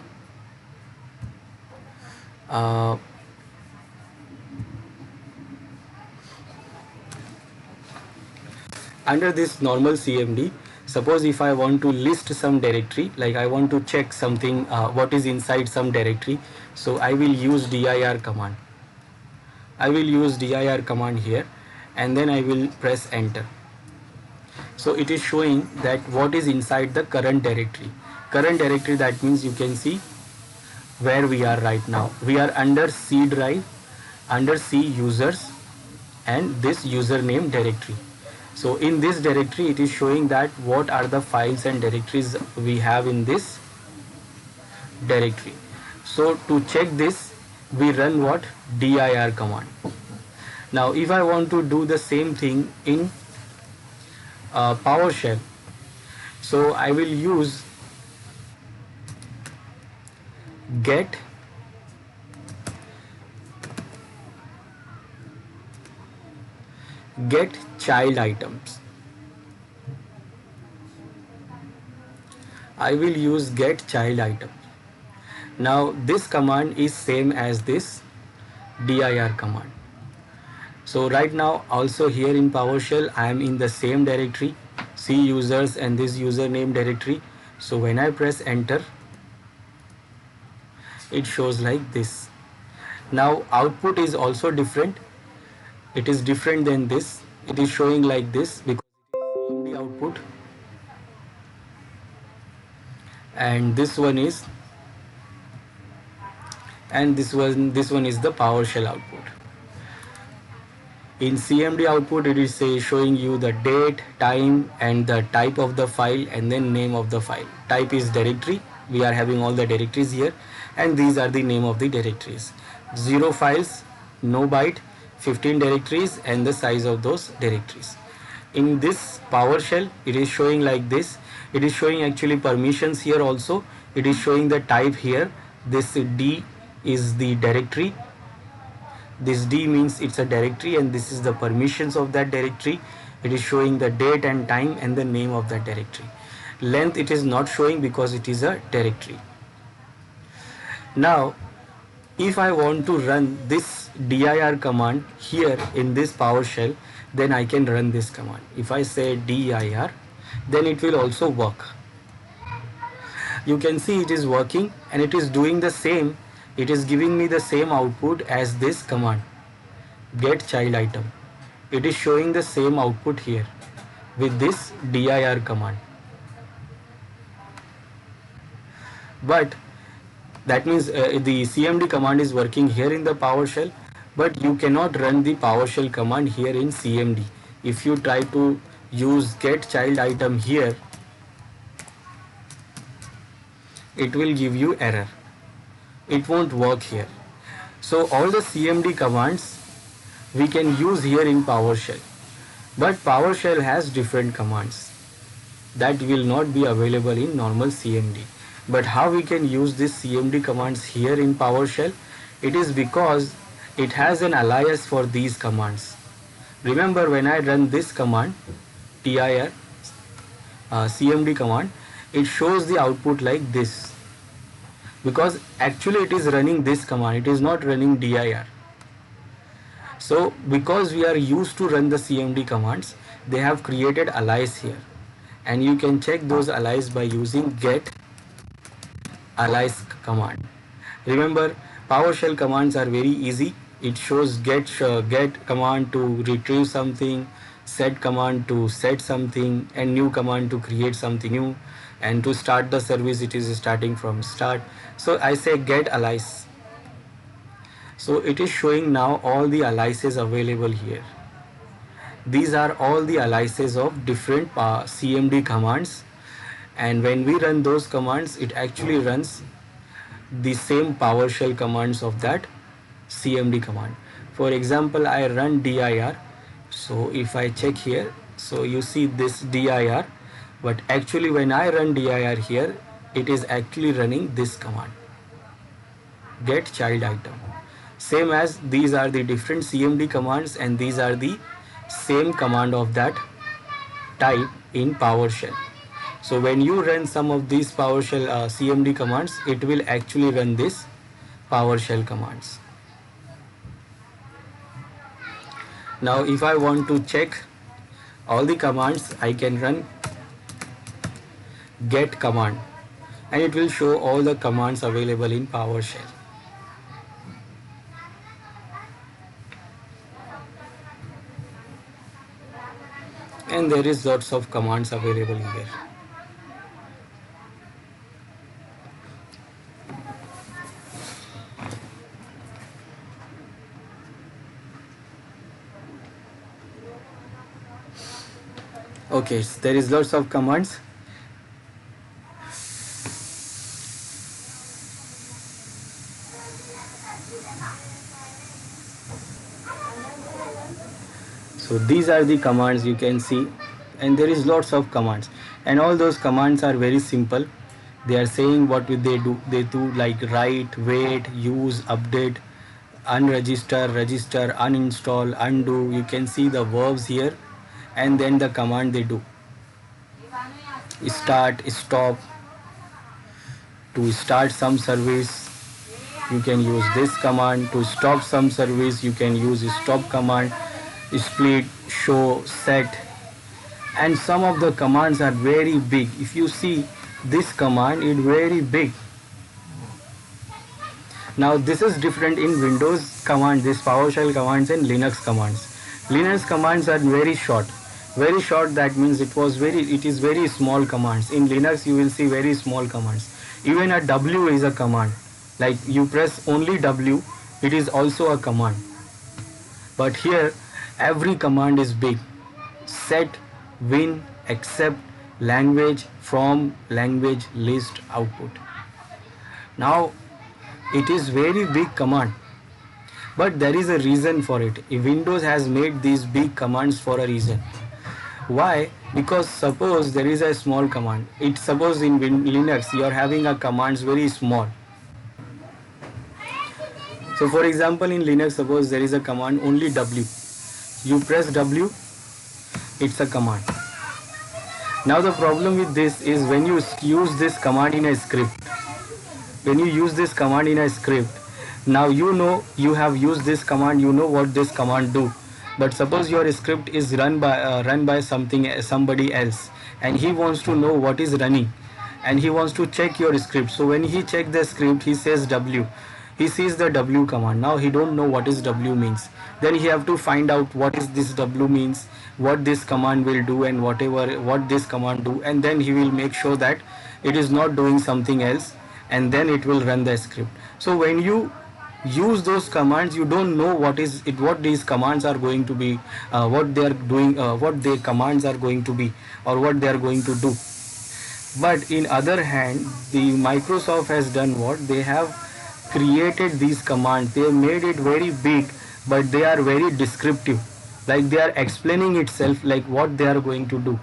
Under this normal CMD, suppose if I want to list some directory, like I want to check something, what is inside some directory, so I will use dir command. I will use dir command here, and then I will press enter. So it is showing that what is inside the current directory. Current directory, that means you can see where we are right now. We are under C drive, under C users, and this username directory. So in this directory, it is showing that what are the files and directories we have in this directory. So to check this, we run what? dir command. Now if I want to do the same thing in PowerShell, so I will use get get child items. I will use get child item. Now this command is same as this dir command. So right now also here in PowerShell I am in the same directory, C users and this username directory. So when I press enter, it shows like this. Now output is also different. It is different than this. It is showing like this because it is CMD output, and this one is this one is the PowerShell output. In CMD output, it is showing you the date, time, and the type of the file, and then name of the file. Type is directory. We are having all the directories here, and these are the name of the directories. 0 files, no byte, 15 directories, and the size of those directories. In this PowerShell, it is showing like this. It is showing actually permissions here also. It is showing the type here. This D is the directory. This D means it's a directory, and this is the permissions of that directory. It is showing the date and time and the name of that directory. Length it is not showing because it is a directory. Now if I want to run this dir command here in this PowerShell, then I can run this command. If I say dir, then it will also work. You can see it is working and it is doing the same. It is giving me the same output as this command, get child item. It is showing the same output here with this dir command. But that means the CMD command is working here in the PowerShell, but you cannot run the PowerShell command here in CMD. If you try to use get child item here, it will give you error. It won't work here. So all the CMD commands we can use here in PowerShell, but PowerShell has different commands that will not be available in normal CMD. But how we can use this CMD commands here in PowerShell? It is because it has an alias for these commands. Remember, when I run this command, dir CMD command, it shows the output like this, because actually it is running this command, it is not running dir. So because we are used to run the CMD commands, they have created alias here, and you can check those alias by using get alias command. Remember, PowerShell commands are very easy. It shows get command to retrieve something, set command to set something, and new command to create something new, and to start the service it is starting from start. So I say get alias. So it is showing now all the aliases available here. These are all the aliases of different CMD commands, and when we run those commands, it actually runs the same PowerShell commands of that CMD command. For example, I run dir. So if I check here, so you see this dir, but actually when I run dir here, it is actually running this command, get child item. Same as these are the different CMD commands, and these are the same command of that type in PowerShell. So when you run some of these PowerShell CMD commands, it will actually run this PowerShell commands. Now if I want to check all the commands, I can run get command, and it will show all the commands available in PowerShell. And there is lots of commands available here. Okay, so there is lots of commands. So these are the commands you can see, and there is lots of commands, and all those commands are very simple. They are saying what will they do. They do like write, wait, use, update, unregister, register, uninstall, undo. You can see the verbs here, and then the command they do. Start, stop. To start some service, you can use this command. To stop some service, you can use stop command. Split, show, set, and some of the commands are very big. If you see this command, it's very big. Now this is different in Windows command, this PowerShell commands and Linux commands. Linux commands are very short. Very short, that means it is very small commands. In Linux you will see very small commands. Even a W is a command. Like you press only W, it is also a command. But here every command is big. Set, win, accept, language, from, language, list, output. Now it is very big command, but there is a reason for it. Windows has made these big commands for a reason. Why? Because suppose there is a small command. Suppose in Linux you are having a commands very small. So for example in Linux, suppose there is a command only W. You press W, it's a command. Now the problem with this is when you use this command in a script. When you use this command in a script, now you know you have used this command, you know what this command do. But suppose your script is run by somebody else, and he wants to know what is running, and he wants to check your script. So when he check the script, he says W. He sees the W command. Now he don't know what is W means. Then he have to find out what is this W means, what this command will do, and what this command do, and then he will make sure that it is not doing something else, and then it will run the script. So when you use those commands, you don't know what these commands are going to be, what they are doing, what their commands are going to be, or what they are going to do. But in other hand, the Microsoft has done what? They have created these commands. They made it very big, but they are very descriptive. Like they are explaining itself, like what they are going to do.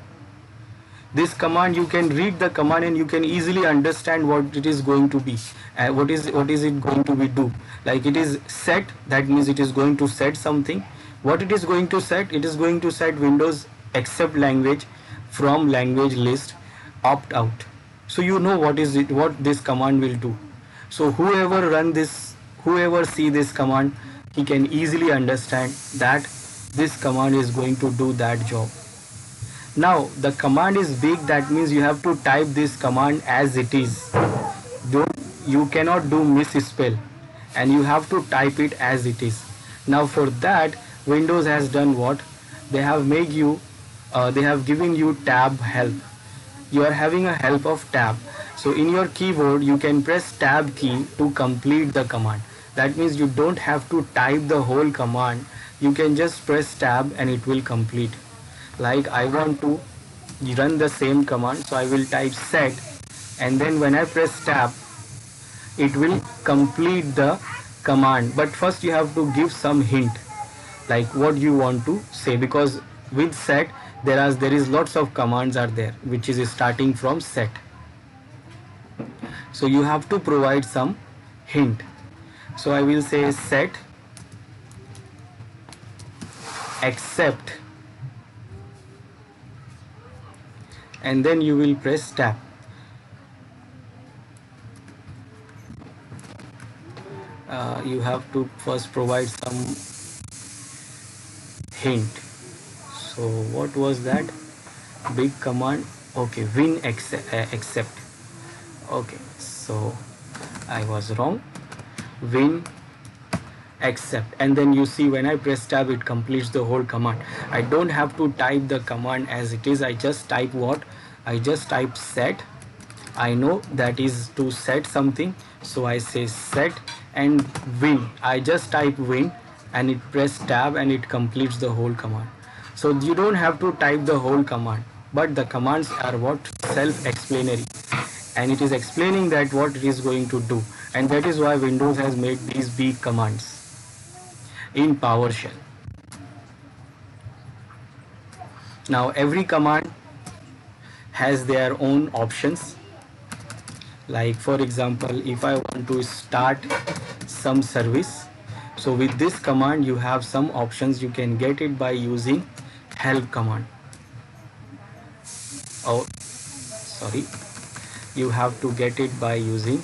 This command, you can read the command and you can easily understand what it is going to be. What is it going to be do? Like it is set, that means it is going to set something. What it is going to set? It is going to set Windows accept language, from language list, opt out. So you know what this command will do. So whoever see this command, he can easily understand that this command is going to do that job. Now the command is big, that means you have to type this command as it is. You cannot do misspell, and you have to type it as it is. Now for that, Windows has done what? They have given you tab help. You are having a help of tab. So in your keyboard you can press tab key to complete the command. That means you don't have to type the whole command. You can just press tab and it will complete. Like I want to run the same command, so I will type set, and then when I press tab, it will complete the command. But first you have to give some hint, like what you want to say, because with set there is lots of commands are there which is starting from set. So you have to provide some hint. So I will say set accept, and then you will press tab. You have to first provide some hint. So what was that big command? Okay, win accept. Okay, so I was wrong. Win accept, and then you see when I press tab, it completes the whole command. I don't have to type the command as it is. I just type what? I just type set. I know that is to set something, so I say set, and win. I just type win and it press tab and it completes the whole command. So you don't have to type the whole command, but the commands are what? Self-explanatory, and it is explaining that what it is going to do, and that is why Windows has made these big commands in PowerShell. Now every command has their own options. Like for example, if I want to start some service, So with this command you have some options. You can get it by using help command. Oh, sorry, you have to get it by using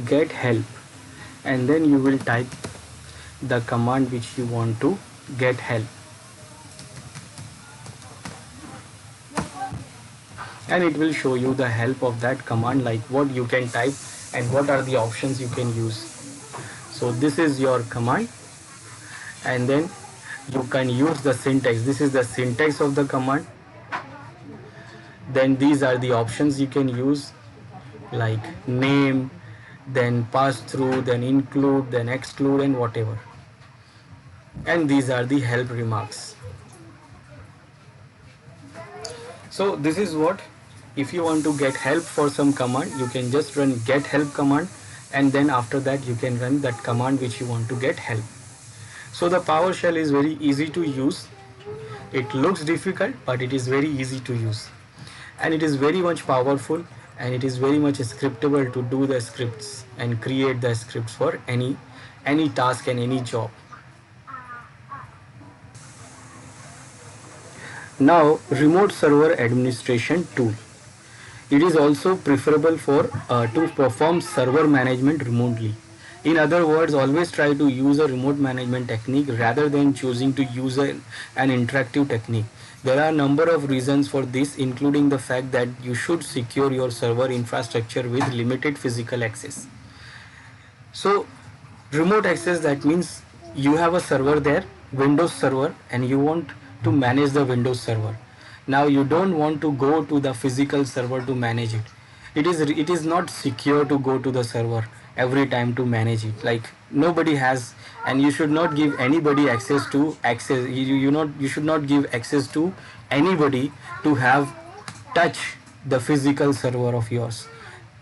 get help, and then you will type the command which you want to get help, and it will show you the help of that command, like what you can type and what are the options you can use. So this is your command, and then you can use the syntax. This is the syntax of the command. Then these are the options you can use, like name, then pass through, then include, then exclude, and whatever. And these are the help remarks. So this is what, if you want to get help for some command, you can just run get help command, and then after that you can run that command which you want to get help. So the PowerShell is very easy to use. It looks difficult, but it is very easy to use, and it is very much powerful, and it is very much scriptable to do the scripts and create the scripts for any task and any job. Now, remote server administration tool. It is also preferable for to perform server management remotely. In other words, always try to use a remote management technique rather than choosing to use an interactive technique. There are a number of reasons for this, including the fact that you should secure your server infrastructure with limited physical access. So, remote access, that means you have a server there, Windows server, and you want to manage the Windows server. Now you don't want to go to the physical server to manage it. It is not secure to go to the server every time to manage it. Like, nobody has, and you should not give anybody access to access. You should not give access to anybody to have touch the physical server of yours.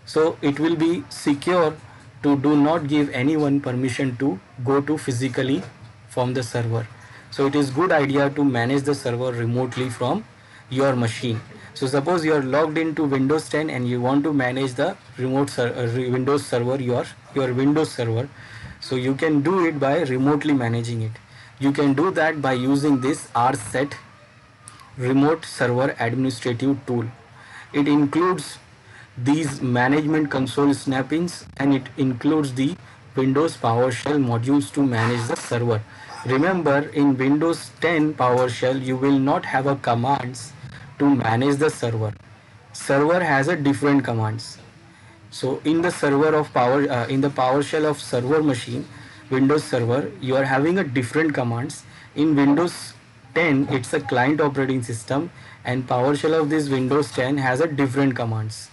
So it will be secure to do not give anyone permission to go to physically from the server. So it is good idea to manage the server remotely from your machine. So suppose you are logged into Windows 10 and you want to manage the Windows server, your Windows server. So you can do it by remotely managing it. You can do that by using this rset remote server administrative tool. It includes these management console snap-ins, and it includes the Windows PowerShell modules to manage the server. Remember, in Windows 10 PowerShell, you will not have a commands to manage the server. Server has a different commands. So in the server of in the PowerShell of server machine, Windows server, you are having a different commands. In Windows 10, it's a client operating system, and PowerShell of this Windows 10 has a different commands.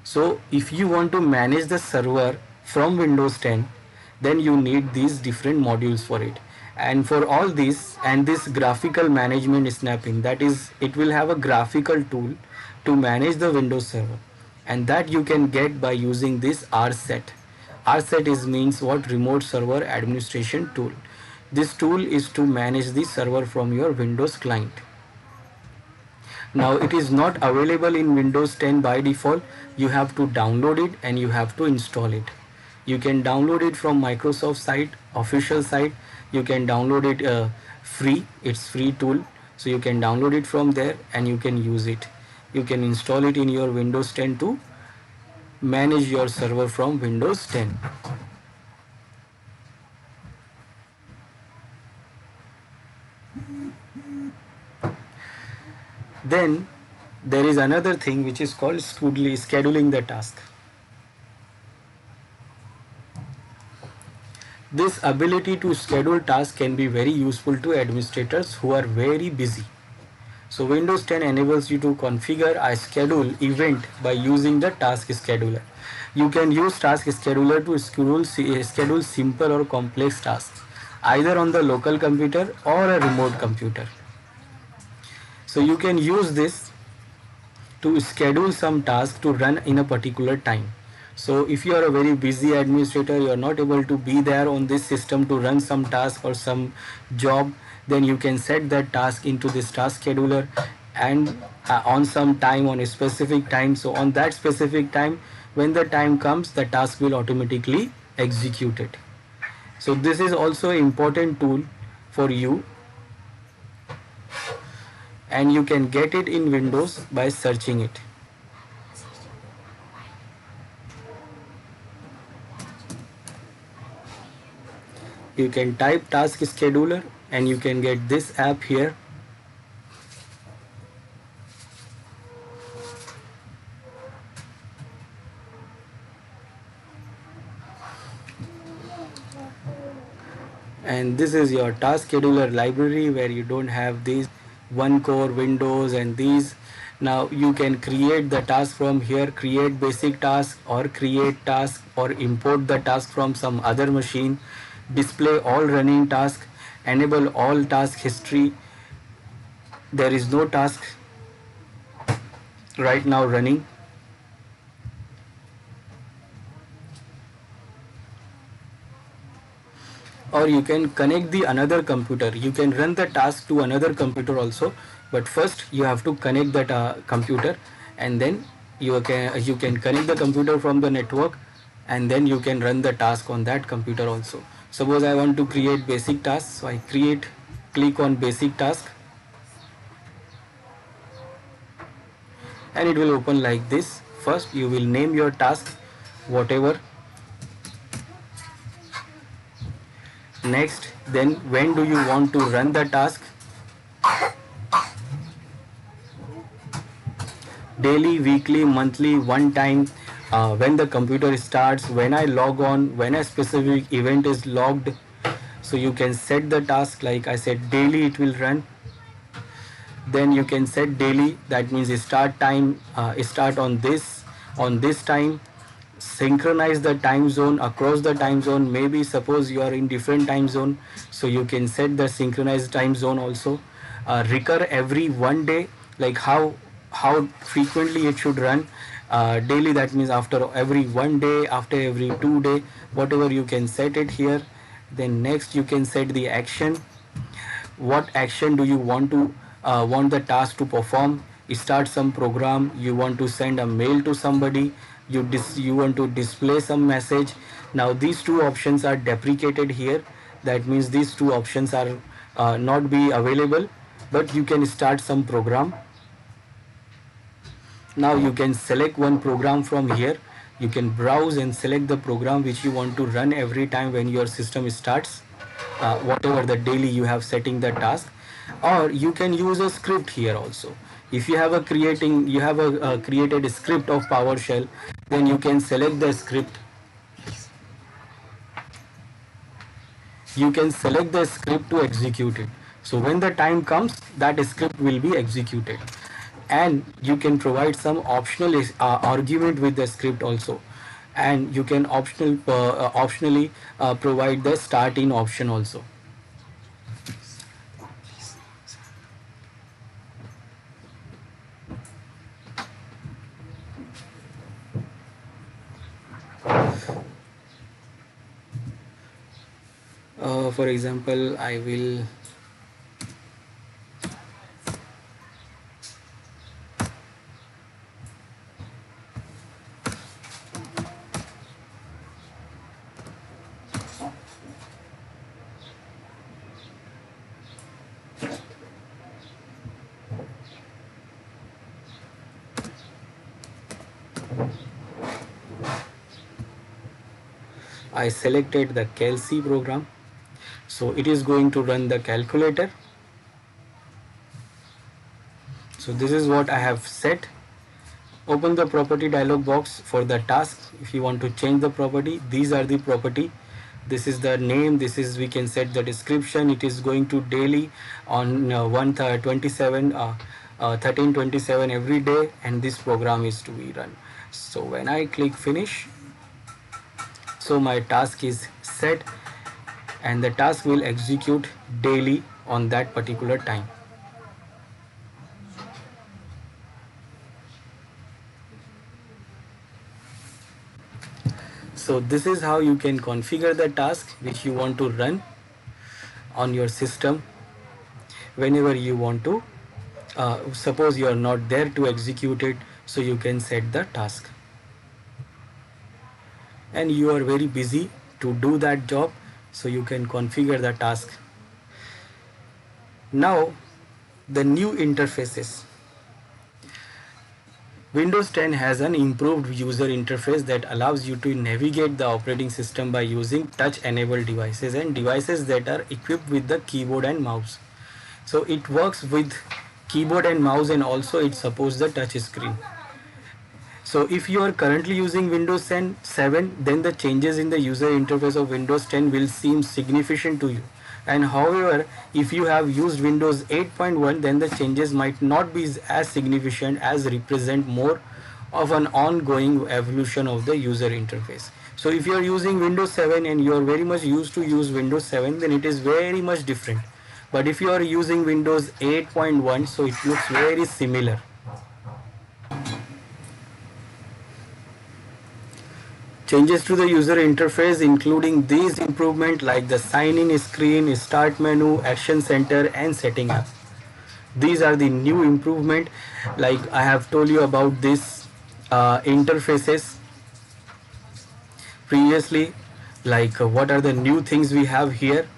So if you want to manage the server from Windows 10, then you need these different modules for it. And for all this, and this graphical management snapping, that is, it will have a graphical tool to manage the Windows server, and that you can get by using this rset. Rset is means what? Remote server administration tool. This tool is to manage the server from your Windows client. Now it is not available in Windows 10 by default. You have to download it and you have to install it. You can download it from Microsoft site, official site. You can download it free. It's free tool. So you can download it from there and you can use it. You can install it in your Windows 10 to manage your server from Windows 10. Then there is another thing which is called scheduling the task. This ability to schedule tasks can be very useful to administrators who are very busy. So Windows 10 enables you to configure a schedule event by using the task scheduler. You can use task scheduler to schedule simple or complex tasks either on the local computer or a remote computer. So you can use this to schedule some task to run in a particular time. So if you are a very busy administrator, you are not able to be there on this system to run some task or some job, then you can set that task into this task scheduler and on some time, on a specific time. So on that specific time, when the time comes, the task will automatically execute it. So this is also an important tool for you, and you can get it in Windows by searching it. You can type task scheduler and you can get this app here. And this is your task scheduler library where you don't have these one core windows and these. Now you can create the task from here, create basic task or create task or import the task from some other machine, display all running task, enable all task history. There is no task right now running. Or you can connect the another computer. You can run the task to another computer also, but first you have to connect that computer, and then you can connect the computer from the network, and then you can run the task on that computer also. Suppose I want to create basic task, so I click on basic task, and it will open like this. First you will name your task whatever. Next, then when do you want to run the task? Daily, weekly, monthly, one time, when the computer starts, when I log on, when a specific event is logged. So you can set the task, like I said, daily it will run. Then you can set daily, that means start time, start on this time. Synchronize the time zone across the time zone. Maybe suppose you are in different time zone, so you can set the synchronized time zone also. Recur every one day, like how frequently it should run. Daily, that means after every one day, after every 2 day, whatever you can set it here. Then next you can set the action. What action do you want the task to perform? Start some program, you want to send a mail to somebody, you want to display some message. Now these two options are deprecated here, that means these two options are not be available, but you can start some program. Now you can select one program from here. You can browse and select the program which you want to run every time when your system starts, whatever the daily you have setting the task. Or you can use a script here also. If you have created a script of PowerShell, then you can select the script. You can select the script to execute it. So when the time comes, that script will be executed. And you can provide some optional argument with the script also. And you can optionally provide the start in option also. For example, I will I selected the Kelsey program. So it is going to run the calculator. So this is what I have set. Open the property dialog box for the task. If you want to change the property, these are the property. This is the name. This is, we can set the description. It is going to daily on 1/27 1327 every day, and this program is to be run. So when I click finish, so my task is set and the task will execute daily on that particular time. So this is how you can configure the task which you want to run on your system whenever you want to. Suppose you are not there to execute it, so you can set the task. And you are very busy to do that job, so you can configure the task. Now, the new interfaces. Windows 10 has an improved user interface that allows you to navigate the operating system by using touch-enabled devices and devices that are equipped with the keyboard and mouse. So it works with keyboard and mouse, and also it supports the touch screen. So if you are currently using Windows 10 7, then the changes in the user interface of Windows 10 will seem significant to you. And however, if you have used Windows 8.1, then the changes might not be as significant, as represent more of an ongoing evolution of the user interface. So if you are using Windows 7 and you are very much used to use Windows 7, then it is very much different. But if you are using Windows 8.1, so it looks very similar. Changes to the user interface including these improvements like the sign in screen, start menu, action center and setting app. These are the new improvement, like I have told you about this interfaces previously, like what are the new things we have here.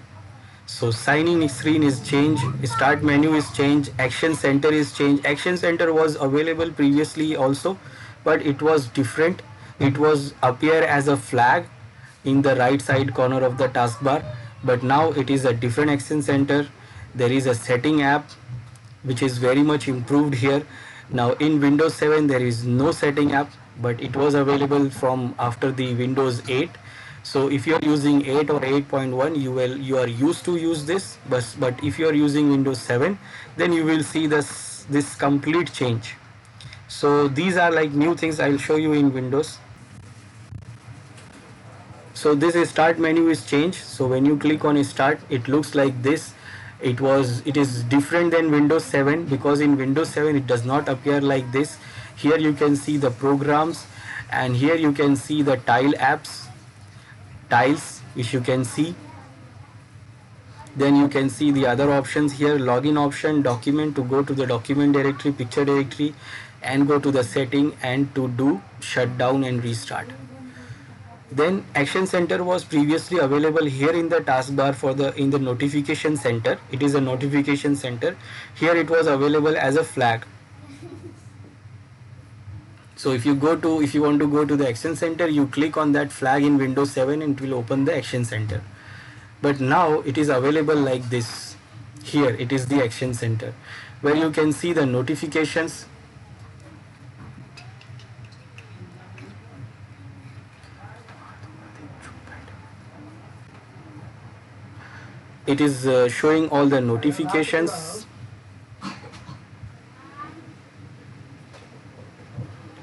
So sign in screen is changed, start menu is changed, action center is changed. Action center was available previously also, but it was different. It was appear as a flag in the right side corner of the taskbar, but now it is a different action center. There is a setting app which is very much improved here. Now in Windows 7 there is no setting app, but it was available from after the Windows 8. So if you are using 8 or 8.1, you are used to use this, but if you are using Windows 7, then you will see this complete change. So these are like new things I'll show you in Windows. So this start menu is changed. So when you click on start, it looks like this. It is different than Windows 7, because in Windows 7 it does not appear like this. Here you can see the programs, and here you can see the tiles which you can see. Then you can see the other options here: login option, document, to go to the document directory, picture directory, and go to the setting and to do shutdown and restart. Then action center was previously available here in the taskbar for the in the notification center. It is a notification center. Here it was available as a flag. So if you want to go to the action center, you click on that flag in Windows 7 and it will open the action center. But now it is available like this. Here it is the action center, where you can see the notifications. It is showing all the notifications,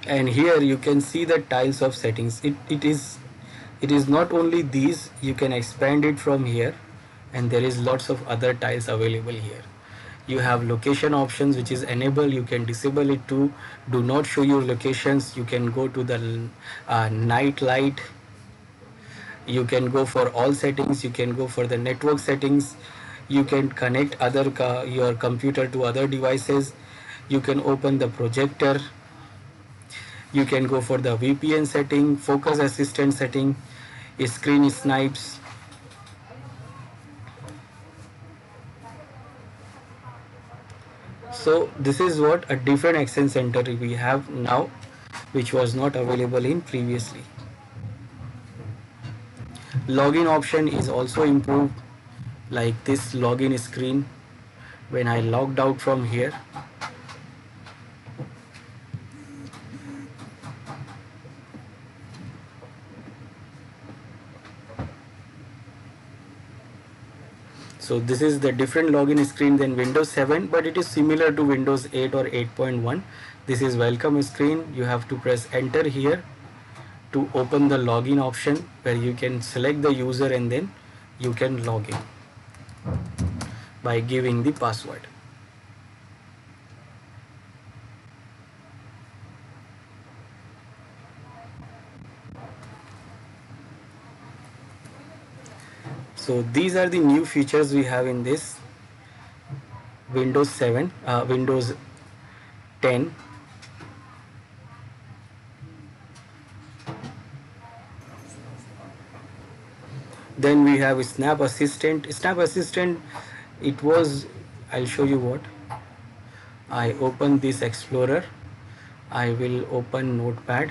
and here you can see the tiles of settings. It is not only these, you can expand it from here, and there is lots of other tiles available here. You have location options, which is enable. You can disable it to do not show your locations. You can go to the night light. You can go for all settings. You can go for the network settings. You can connect your computer to other devices. You can open the projector. You can go for the VPN setting, focus assistant setting, screen snipes. So this is what a different action center we have now, which was not available in previously. Login option is also improved, like this login screen. When I logged out from here, So this is the different login screen than Windows 7, but it is similar to Windows 8 or 8.1. This is welcome screen. You have to press enter here to open the login option, where you can select the user and then you can log in by giving the password. So these are the new features we have in this Windows 7, Windows 10. Then we have Snap Assistant. Snap Assistant, it was, I'll show you what. I open this Explorer. I will open Notepad.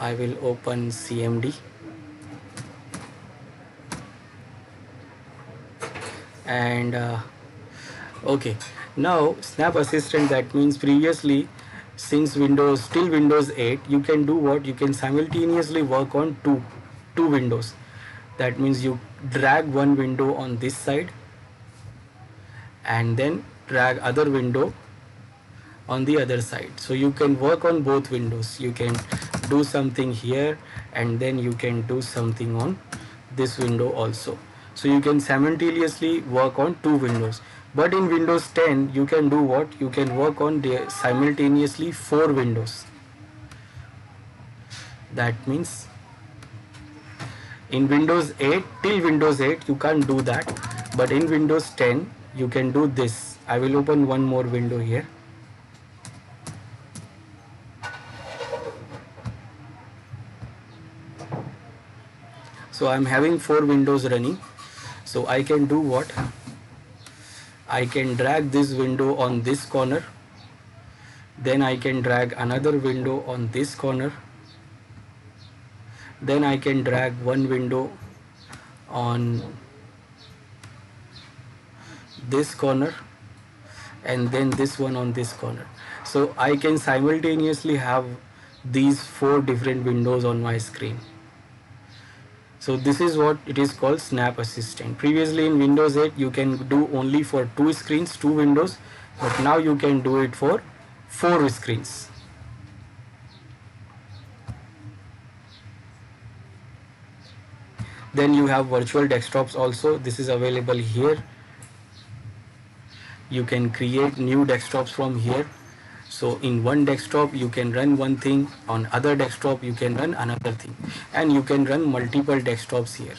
I will open CMD. And okay, now Snap Assistant, that means previously, since Windows till Windows 8, you can do what? You can simultaneously work on two windows. That means you drag one window on this side and then drag other window on the other side. So you can work on both windows. You can do something here and then you can do something on this window also. So you can simultaneously work on two windows. But in Windows 10, you can do what? You can work on simultaneously four windows. That means in Windows 8, till Windows 8, you can't do that. But in Windows 10, you can do this. I will open one more window here. So I'm having four windows running. So I can do what? I can drag this window on this corner. Then I can drag another window on this corner. Then I can drag one window on this corner and then this one on this corner. So I can simultaneously have these four different windows on my screen. So this is what it is called Snap Assistant. Previously in Windows 8, you can do only for two screens, two windows, but now you can do it for four screens. Then you have virtual desktops also. This is available here. You can create new desktops from here. So in one desktop you can run one thing, on other desktop you can run another thing, and you can run multiple desktops here.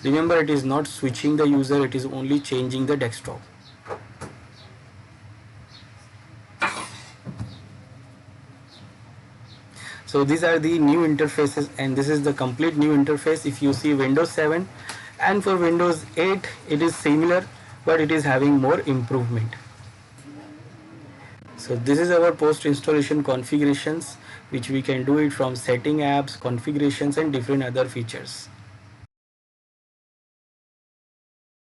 Remember, it is not switching the user, it is only changing the desktop. So these are the new interfaces, and this is the complete new interface. If you see Windows 7, and for Windows 8 it is similar, but it is having more improvement. So this is our post installation configurations, which we can do it from setting apps, configurations and different other features.